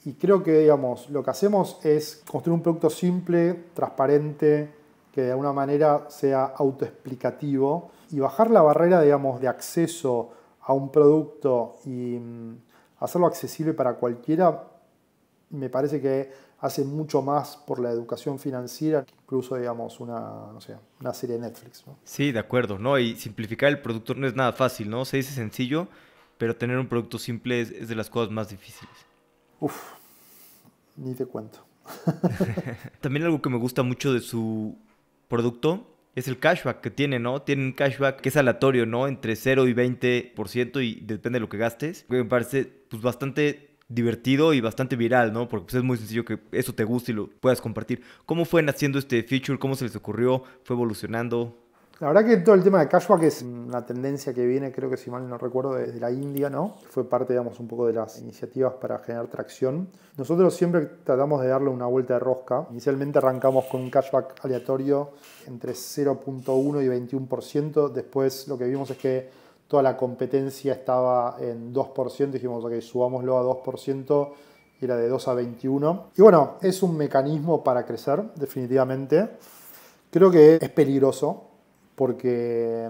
Y creo que, digamos, lo que hacemos es construir un producto simple, transparente, que de alguna manera sea autoexplicativo y bajar la barrera, digamos, de acceso a un producto y hacerlo accesible para cualquiera. Me parece que hace mucho más por la educación financiera que incluso, digamos, no sé, una serie de Netflix, ¿no? Sí, de acuerdo, ¿no? Y simplificar el producto no es nada fácil, ¿no? Se dice sencillo, pero tener un producto simple es de las cosas más difíciles. Uf, ni te cuento. También algo que me gusta mucho de su producto es el cashback que tiene, ¿no? Tiene un cashback que es aleatorio, ¿no? Entre 0 y 20% y depende de lo que gastes. Que me parece pues bastante divertido y bastante viral, ¿no? Porque pues, es muy sencillo que eso te guste y lo puedas compartir. ¿Cómo fue naciendo este feature? ¿Cómo se les ocurrió? ¿Fue evolucionando? La verdad que todo el tema de cashback es una tendencia que viene, creo que si mal no recuerdo, desde la India, ¿no? Fue parte, digamos, un poco de las iniciativas para generar tracción. Nosotros siempre tratamos de darle una vuelta de rosca. Inicialmente arrancamos con un cashback aleatorio entre 0.1 y 21%. Después lo que vimos es que toda la competencia estaba en 2%. Dijimos, ok, subámoslo a 2%. Y era de 2 a 21. Y bueno, es un mecanismo para crecer, definitivamente. Creo que es peligroso, porque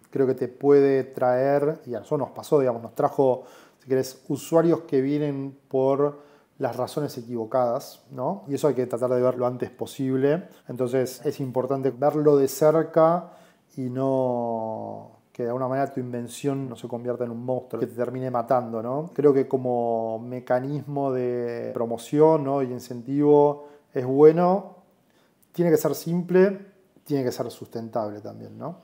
creo que te puede traer, y a nosotros nos pasó, digamos, nos trajo, si querés, usuarios que vienen por las razones equivocadas, ¿no? Y eso hay que tratar de verlo antes posible. Entonces es importante verlo de cerca y no que de alguna manera tu invención no se convierta en un monstruo que te termine matando, ¿no? Creo que como mecanismo de promoción, ¿no? y incentivo es bueno, tiene que ser simple, tiene que ser sustentable también, ¿no?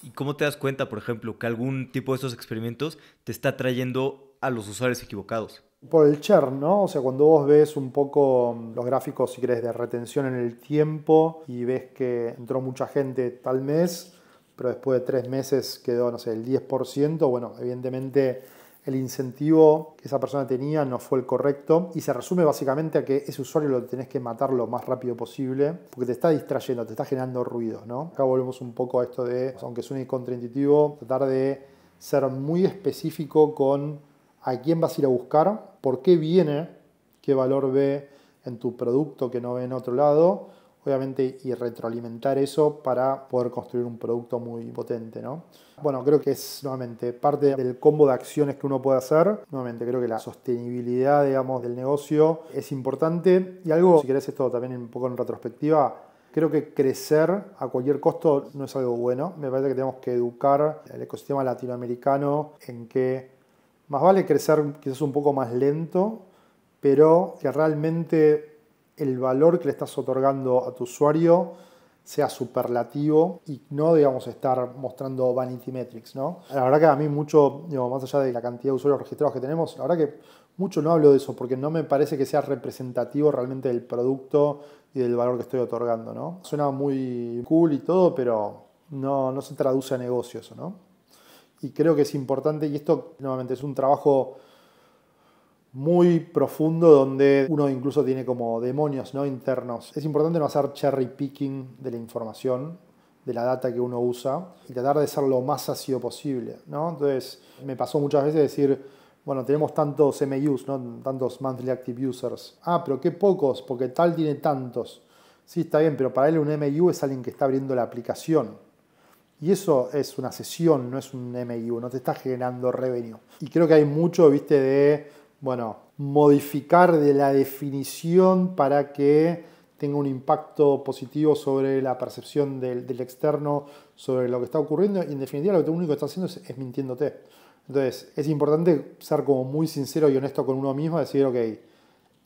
¿Y cómo te das cuenta, por ejemplo, que algún tipo de esos experimentos te está trayendo a los usuarios equivocados? Por el churn, ¿no? O sea, cuando vos ves un poco los gráficos, si querés, de retención en el tiempo y ves que entró mucha gente tal mes, pero después de 3 meses quedó, no sé, el 10%, bueno, evidentemente el incentivo que esa persona tenía no fue el correcto y se resume básicamente a que ese usuario lo tenés que matar lo más rápido posible porque te está distrayendo, te está generando ruido, ¿no? Acá volvemos un poco a esto de, aunque suene contraintuitivo, tratar de ser muy específico con a quién vas a ir a buscar, por qué viene, qué valor ve en tu producto que no ve en otro lado, obviamente, y retroalimentar eso para poder construir un producto muy potente, ¿no? Bueno, creo que es, nuevamente, parte del combo de acciones que uno puede hacer. Nuevamente, creo que la sostenibilidad, digamos, del negocio es importante. Y algo, si querés esto también un poco en retrospectiva, creo que crecer a cualquier costo no es algo bueno. Me parece que tenemos que educar el ecosistema latinoamericano en que más vale crecer quizás un poco más lento, pero que realmente el valor que le estás otorgando a tu usuario sea superlativo y no, digamos, estar mostrando vanity metrics, ¿no? La verdad que a mí mucho, digo, más allá de la cantidad de usuarios registrados que tenemos, la verdad que mucho no hablo de eso porque no me parece que sea representativo realmente del producto y del valor que estoy otorgando, ¿no? Suena muy cool y todo, pero no se traduce a negocio eso, ¿no? Y creo que es importante, y esto nuevamente es un trabajo muy profundo donde uno incluso tiene como demonios, ¿no? internos. Es importante no hacer cherry picking de la información, de la data que uno usa y tratar de ser lo más ácido posible, ¿no? Entonces me pasó muchas veces decir, bueno, tenemos tantos MAUs, ¿no? Tantos monthly active users. Ah, pero qué pocos, porque tal tiene tantos. Sí, está bien, pero para él un MAU es alguien que está abriendo la aplicación. Y eso es una sesión, no es un MAU, no te está generando revenue. Y creo que hay mucho, viste, de, bueno, modificar de la definición para que tenga un impacto positivo sobre la percepción del externo, sobre lo que está ocurriendo. Y en definitiva lo único que está haciendo es mintiéndote. Entonces es importante ser como muy sincero y honesto con uno mismo, decir, ok,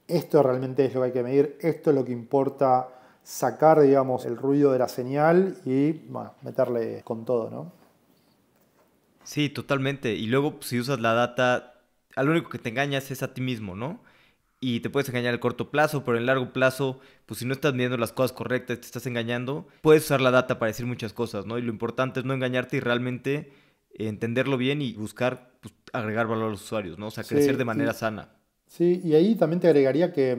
esto realmente es lo que hay que medir, esto es lo que importa, sacar, digamos, el ruido de la señal y, bueno, meterle con todo, ¿no? Sí, totalmente. Y luego, pues, si usas la data, al único que te engañas es a ti mismo, ¿no? Y te puedes engañar a corto plazo, pero en largo plazo, pues si no estás viendo las cosas correctas, te estás engañando, puedes usar la data para decir muchas cosas, ¿no? Y lo importante es no engañarte y realmente entenderlo bien y buscar, pues, agregar valor a los usuarios, ¿no? O sea, crecer de Sí, manera sana. Sí, y ahí también te agregaría que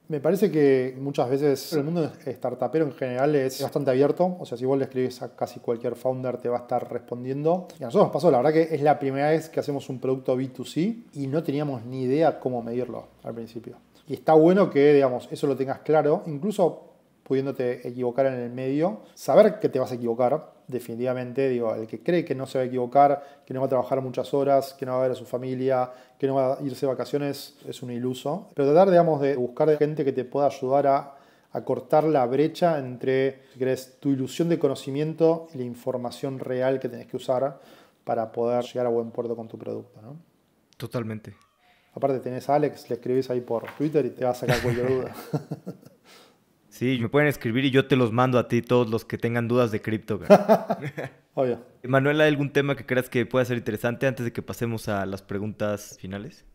me parece que muchas veces el mundo startupero en general es bastante abierto. O sea, si vos le escribís a casi cualquier founder te va a estar respondiendo. Y a nosotros nos pasó, la verdad que es la primera vez que hacemos un producto B2C y no teníamos ni idea cómo medirlo al principio. Y está bueno que, digamos, eso lo tengas claro, incluso pudiéndote equivocar en el medio, saber que te vas a equivocar, definitivamente, digo, el que cree que no se va a equivocar, que no va a trabajar muchas horas, que no va a ver a su familia, que no va a irse de vacaciones, es un iluso. Pero tratar, digamos, de buscar gente que te pueda ayudar a cortar la brecha entre, si querés, tu ilusión de conocimiento y la información real que tenés que usar para poder llegar a buen puerto con tu producto, ¿no? Totalmente. Aparte tenés a Alex, le escribís ahí por Twitter y te va a sacar cualquier duda. Sí, me pueden escribir y yo te los mando a ti, todos los que tengan dudas de cripto. Obvio. Manuel, ¿hay algún tema que creas que pueda ser interesante antes de que pasemos a las preguntas finales?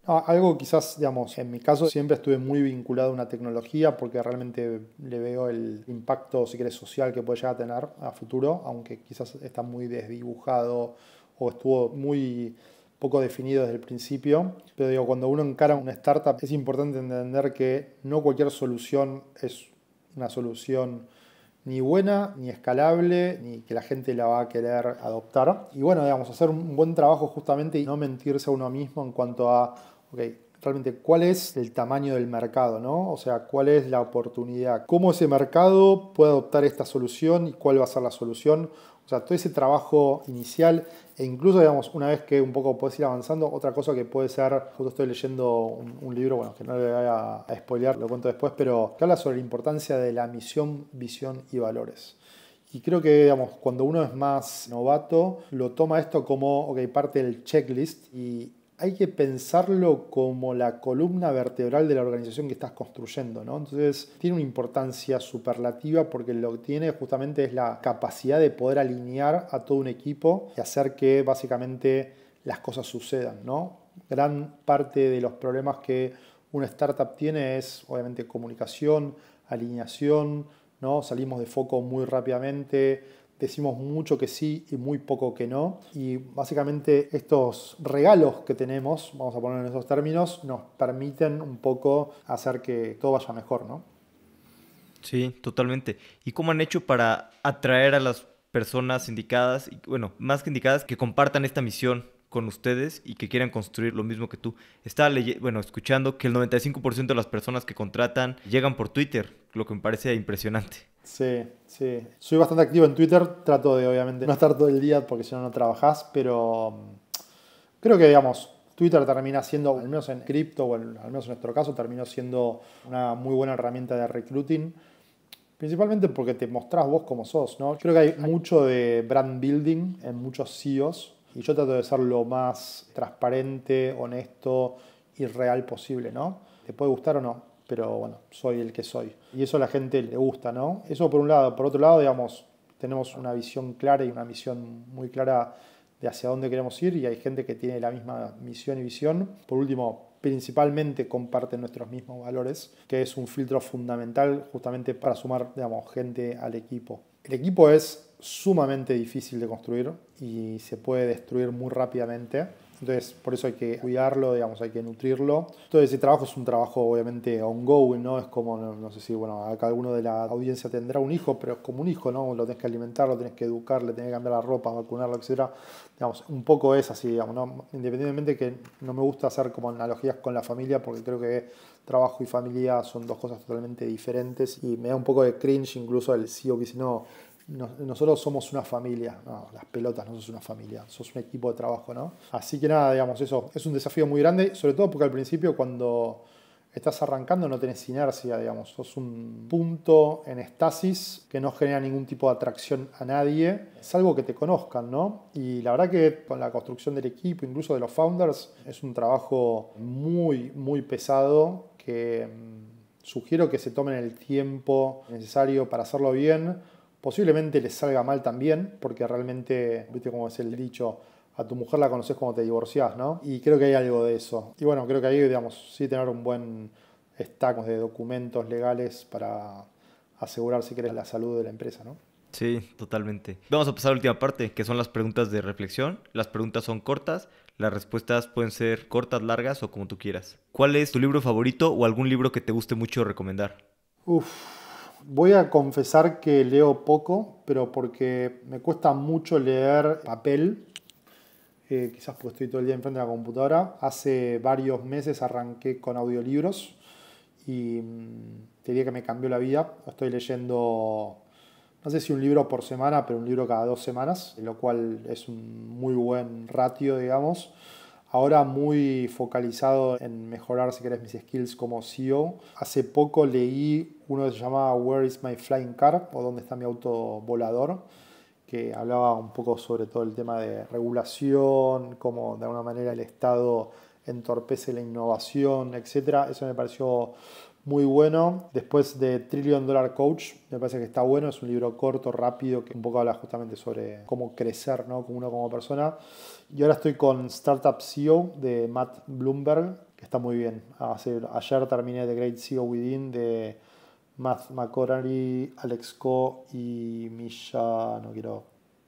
Algo quizás, digamos, en mi caso siempre estuve muy vinculado a una tecnología porque realmente le veo el impacto, si querés, social que puede llegar a tener a futuro, aunque quizás está muy desdibujado o estuvo muy poco definido desde el principio. Pero digo, cuando uno encara una startup es importante entender que no cualquier solución es una solución ni buena, ni escalable, ni que la gente la va a querer adoptar. Y bueno, digamos, hacer un buen trabajo justamente y no mentirse a uno mismo en cuanto a, ok, realmente cuál es el tamaño del mercado, ¿no? O sea, cuál es la oportunidad, cómo ese mercado puede adoptar esta solución y cuál va a ser la solución. O sea, todo ese trabajo inicial e incluso, digamos, una vez que un poco puedes ir avanzando, otra cosa que puede ser, justo estoy leyendo un libro, bueno, que no le voy a spoilear, lo cuento después, pero que habla sobre la importancia de la misión, visión y valores. Y creo que, digamos, cuando uno es más novato, lo toma esto como, ok, parte del checklist y hay que pensarlo como la columna vertebral de la organización que estás construyendo, ¿no? Entonces, tiene una importancia superlativa porque lo que tiene justamente es la capacidad de poder alinear a todo un equipo y hacer que básicamente las cosas sucedan, ¿no? Gran parte de los problemas que una startup tiene es, obviamente, comunicación, alineación, ¿no? Salimos de foco muy rápidamente, decimos mucho que sí y muy poco que no. Y básicamente estos regalos que tenemos, vamos a poner en esos términos, nos permiten un poco hacer que todo vaya mejor, ¿no? Sí, totalmente. ¿Y cómo han hecho para atraer a las personas indicadas, y, bueno, más que indicadas, que compartan esta misión con ustedes y que quieran construir lo mismo que tú? Estaba escuchando que el 95% de las personas que contratan llegan por Twitter, lo que me parece impresionante. Sí, sí. Soy bastante activo en Twitter, trato de obviamente no estar todo el día porque si no, no trabajás, pero creo que, digamos, Twitter termina siendo, al menos en cripto o al menos en nuestro caso, terminó siendo una muy buena herramienta de recruiting. Principalmente porque te mostrás vos como sos, ¿no? Creo que hay mucho de brand building en muchos CEOs y yo trato de ser lo más transparente, honesto y real posible, ¿no? Te puede gustar o no, pero bueno, soy el que soy. Y eso a la gente le gusta, ¿no? Eso por un lado. Por otro lado, digamos, tenemos una visión clara y una misión muy clara de hacia dónde queremos ir y hay gente que tiene la misma misión y visión. Por último, principalmente comparten nuestros mismos valores, que es un filtro fundamental justamente para sumar, digamos, gente al equipo. El equipo es sumamente difícil de construir y se puede destruir muy rápidamente. Entonces, por eso hay que cuidarlo, digamos, hay que nutrirlo. Entonces, ese trabajo es un trabajo obviamente ongoing, ¿no? Es como, no sé si, bueno, acá alguno de la audiencia tendrá un hijo, pero es como un hijo, ¿no? Lo tenés que alimentar, lo tenés que educar, le tenés que cambiar la ropa, vacunarlo, etc. Digamos, un poco es así, digamos, ¿no? Independientemente que no me gusta hacer como analogías con la familia, porque creo que trabajo y familia son dos cosas totalmente diferentes y me da un poco de cringe incluso el CEO que dice, no, nosotros somos una familia. No, las pelotas no sos una familia, sos un equipo de trabajo, ¿no? Así que nada, digamos, eso es un desafío muy grande, sobre todo porque al principio cuando estás arrancando no tenés inercia, digamos, sos un punto en estasis que no genera ningún tipo de atracción a nadie, salvo que te conozcan, ¿no? Y la verdad que con la construcción del equipo, incluso de los founders, es un trabajo muy, muy pesado que sugiero que se tomen el tiempo necesario para hacerlo bien. Posiblemente les salga mal también, porque realmente, viste cómo es el dicho, a tu mujer la conoces cuando te divorciás, ¿no? Y creo que hay algo de eso. Y bueno, creo que ahí, digamos, sí tener un buen stack de documentos legales para asegurar, si querés, la salud de la empresa, ¿no? Sí, totalmente. Vamos a pasar a la última parte, que son las preguntas de reflexión. Las preguntas son cortas, Las respuestas pueden ser cortas, largas o como tú quieras. ¿Cuál es tu libro favorito o algún libro que te guste mucho recomendar? Voy a confesar que leo poco, pero porque me cuesta mucho leer papel, quizás porque estoy todo el día enfrente de la computadora. Hace varios meses arranqué con audiolibros y te diría que me cambió la vida. Estoy leyendo, no sé si un libro por semana, pero un libro cada 2 semanas, lo cual es un muy buen ratio, digamos. Ahora muy focalizado en mejorar, si querés, mis skills como CEO. Hace poco leí uno que se llamaba Where is my flying car? O ¿Dónde está mi auto volador? Que hablaba un poco sobre todo el tema de regulación, cómo de alguna manera el Estado entorpece la innovación, etcétera. Eso me pareció muy bueno. Después de Trillion Dollar Coach, me parece que está bueno. Es un libro corto, rápido, que un poco habla justamente sobre cómo crecer, ¿no? Como uno como persona. Y ahora estoy con Startup CEO de Matt Bloomberg, que está muy bien. Ayer terminé The Great CEO Within de Matt McConaughey, Alex Ko y Misha, no quiero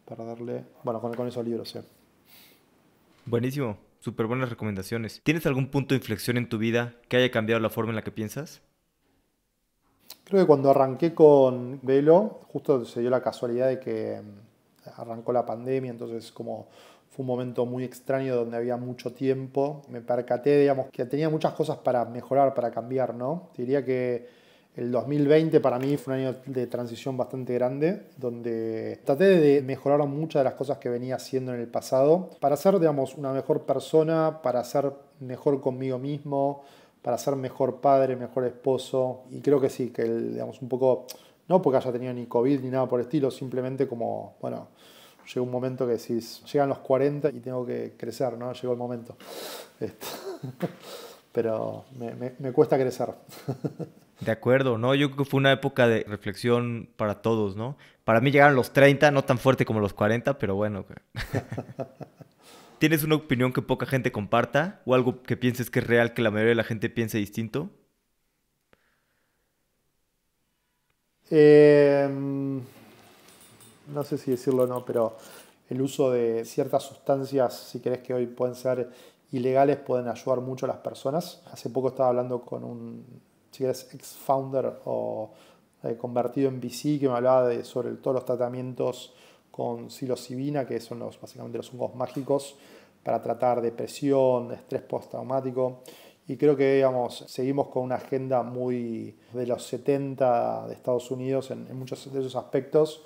perderle. Bueno, con esos libros, sí. Buenísimo, súper buenas recomendaciones. ¿Tienes algún punto de inflexión en tu vida que haya cambiado la forma en la que piensas? Creo que cuando arranqué con Velo, justo se dio la casualidad de que arrancó la pandemia, entonces como fue un momento muy extraño donde había mucho tiempo. Me percaté, digamos, que tenía muchas cosas para mejorar, para cambiar, ¿no? Diría que el 2020 para mí fue un año de transición bastante grande, donde traté de mejorar muchas de las cosas que venía haciendo en el pasado para ser, digamos, una mejor persona, para ser mejor conmigo mismo, para ser mejor padre, mejor esposo. Y creo que sí, que digamos un poco, no porque haya tenido ni COVID ni nada por el estilo, simplemente como, bueno, llega un momento que decís, llegan los 40 y tengo que crecer, ¿no? Llegó el momento. Este, pero me cuesta crecer. De acuerdo, ¿no? Yo creo que fue una época de reflexión para todos, ¿no? Para mí llegaron los 30, no tan fuerte como los 40, pero bueno. ¿Tienes una opinión que poca gente comparta o algo que pienses que es real que la mayoría de la gente piense distinto? Eh, no sé si decirlo o no, pero el uso de ciertas sustancias, si querés que hoy pueden ser ilegales, pueden ayudar mucho a las personas. Hace poco estaba hablando con un, si querés, ex-founder o convertido en VC que me hablaba sobre todos los tratamientos con psilocibina, que son básicamente los hongos mágicos para tratar depresión, estrés postraumático. Y creo que digamos, seguimos con una agenda muy de los 70 de Estados Unidos en muchos de esos aspectos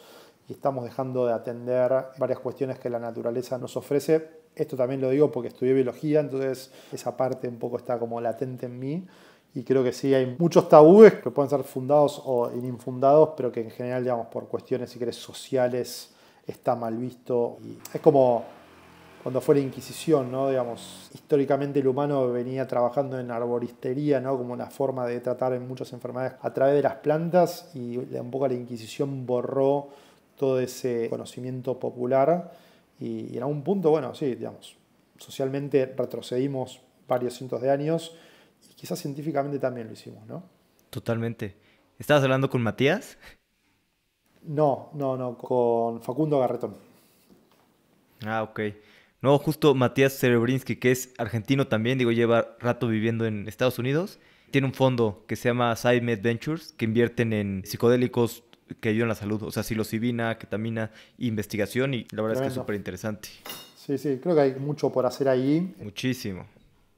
y estamos dejando de atender varias cuestiones que la naturaleza nos ofrece. Esto también lo digo porque estudié biología, entonces esa parte un poco está como latente en mí. Y creo que sí, hay muchos tabúes que pueden ser fundados o ininfundados, pero que en general, digamos, por cuestiones, si querés, sociales, está mal visto. Y es como cuando fue la Inquisición, ¿no? Digamos, históricamente el humano venía trabajando en arboristería, ¿no? Como una forma de tratar en muchas enfermedades a través de las plantas y un poco la Inquisición borró todo ese conocimiento popular y en algún punto, bueno, sí, digamos, socialmente retrocedimos varios cientos de años y quizás científicamente también lo hicimos, ¿no? Totalmente. ¿Estabas hablando con Matías? No, con Facundo Garretón. Ah, ok. No, justo Matías Serebrinsky, que es argentino también, digo, lleva rato viviendo en Estados Unidos. Tiene un fondo que se llama SciMed Ventures, que invierten en psicodélicos que ayudan a la salud, o sea, psilocibina, ketamina, investigación, y la verdad es que es Tremendo. súper interesante. Sí, creo que hay mucho por hacer ahí. Muchísimo.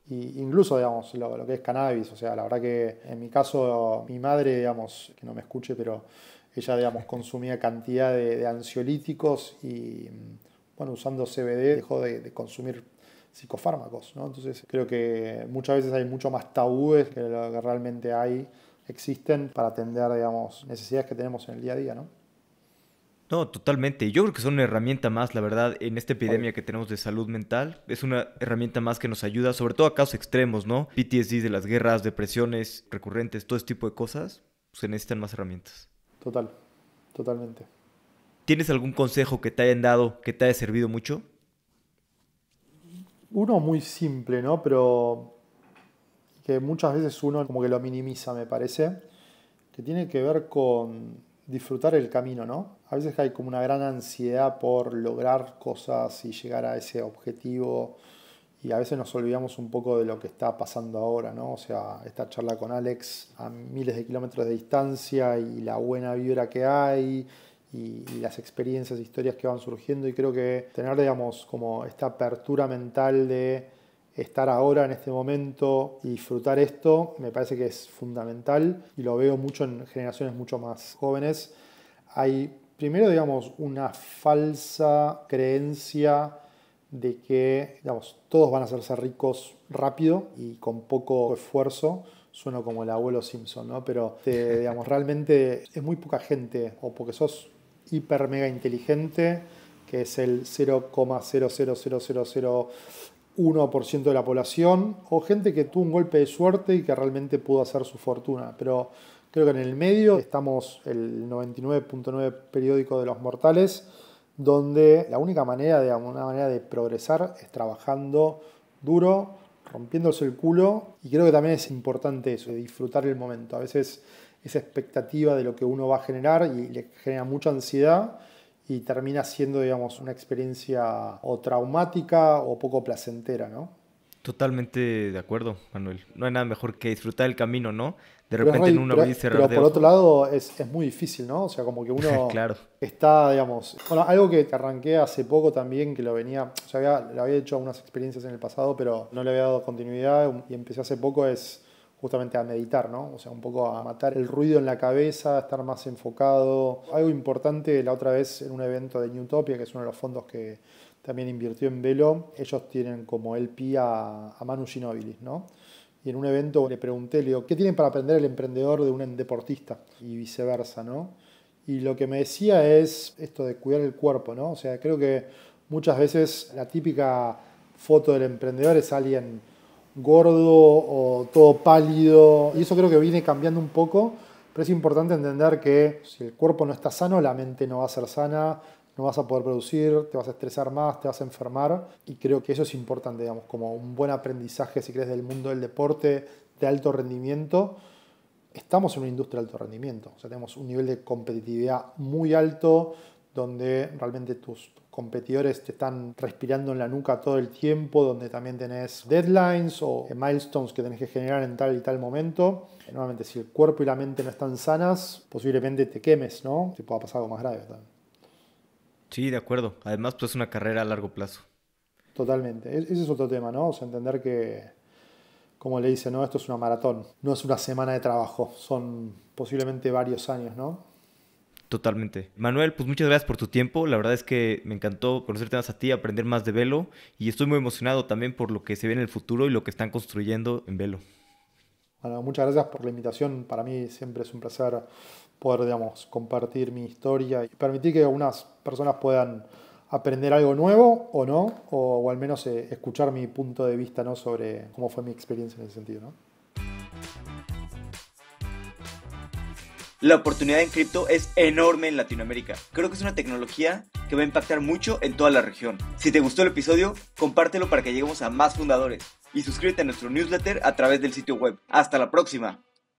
Y incluso, digamos, lo que es cannabis, o sea, la verdad que en mi caso, mi madre, digamos, que no me escuche, pero ella, digamos, consumía cantidad de ansiolíticos y, bueno, usando CBD dejó de consumir psicofármacos, ¿no? Entonces creo que muchas veces hay mucho más tabúes que lo que realmente existen para atender, digamos, necesidades que tenemos en el día a día, ¿no? No, totalmente. Yo creo que son una herramienta más, la verdad, en esta Obvio. epidemia que tenemos de salud mental. Es una herramienta más que nos ayuda, sobre todo a casos extremos, ¿no? PTSD de las guerras, depresiones recurrentes, todo ese tipo de cosas. Se necesitan más herramientas. Total, totalmente. ¿Tienes algún consejo que te hayan dado que te haya servido mucho? Uno muy simple, ¿no? Pero que muchas veces uno como que lo minimiza, me parece, que tiene que ver con disfrutar el camino, ¿no? A veces hay como una gran ansiedad por lograr cosas y llegar a ese objetivo y a veces nos olvidamos un poco de lo que está pasando ahora, ¿no? O sea, esta charla con Alex a miles de kilómetros de distancia y la buena vibra que hay y las experiencias, historias que van surgiendo, y creo que tener, digamos, como esta apertura mental de estar ahora en este momento y disfrutar esto me parece que es fundamental, y lo veo mucho en generaciones mucho más jóvenes. Hay primero, digamos, una falsa creencia de que, digamos, todos van a hacerse ricos rápido y con poco esfuerzo. Sueno como el abuelo Simpson, ¿no? Pero, digamos, realmente es muy poca gente, o porque sos hiper mega inteligente, que es el 0,00001% de la población, o gente que tuvo un golpe de suerte y que realmente pudo hacer su fortuna. Pero creo que en el medio estamos el 99.9 periódico de los mortales, donde la única manera, digamos, una manera de progresar es trabajando duro, rompiéndose el culo, y creo que también es importante eso, de disfrutar el momento. A veces esa expectativa de lo que uno va a generar y le genera mucha ansiedad y termina siendo, digamos, una experiencia o traumática o poco placentera, ¿no? Totalmente de acuerdo, Manuel. No hay nada mejor que disfrutar el camino, ¿no? De Pero repente en un abrir y cerrar pero de por ojos. otro lado es muy difícil, ¿no? O sea, como que uno Claro. está, digamos... Bueno, algo que arranqué hace poco también, que lo venía... O sea, le había hecho algunas experiencias en el pasado, pero no le había dado continuidad, y empecé hace poco, es justamente a meditar, ¿no? O sea, un poco a matar el ruido en la cabeza, a estar más enfocado. Algo importante, la otra vez en un evento de Newtopia, que es uno de los fondos que también invirtió en Velo, ellos tienen como LP a Manu Ginóbili, ¿no? Y en un evento le pregunté, le digo, ¿qué tienen para aprender el emprendedor de un deportista? Y viceversa, ¿no? Y lo que me decía es esto de cuidar el cuerpo, ¿no? O sea, creo que muchas veces la típica foto del emprendedor es alguien gordo o todo pálido, y eso creo que viene cambiando un poco, pero es importante entender que si el cuerpo no está sano, la mente no va a ser sana, no vas a poder producir, te vas a estresar más, te vas a enfermar, y creo que eso es importante, digamos, como un buen aprendizaje, si querés, del mundo del deporte de alto rendimiento. Estamos en una industria de alto rendimiento, o sea, tenemos un nivel de competitividad muy alto, donde realmente tus competidores te están respirando en la nuca todo el tiempo, donde también tenés deadlines o milestones que tenés que generar en tal y tal momento. Nuevamente, si el cuerpo y la mente no están sanas, posiblemente te quemes, ¿no? Te pueda pasar algo más grave también. Sí, de acuerdo. Además, pues es una carrera a largo plazo. Totalmente. Ese es otro tema, ¿no? O sea, entender que, como le dicen, ¿no? Esto es una maratón, no es una semana de trabajo, son posiblemente varios años, ¿no? Totalmente. Manuel, pues muchas gracias por tu tiempo. La verdad es que me encantó conocerte más a ti, aprender más de Velo, y estoy muy emocionado también por lo que se ve en el futuro y lo que están construyendo en Velo. Bueno, muchas gracias por la invitación. Para mí siempre es un placer poder, digamos, compartir mi historia y permitir que algunas personas puedan aprender algo nuevo o no, o al menos escuchar mi punto de vista, ¿no? Sobre cómo fue mi experiencia en ese sentido, ¿no? La oportunidad en cripto es enorme en Latinoamérica. Creo que es una tecnología que va a impactar mucho en toda la región. Si te gustó el episodio, compártelo para que lleguemos a más fundadores y suscríbete a nuestro newsletter a través del sitio web. ¡Hasta la próxima!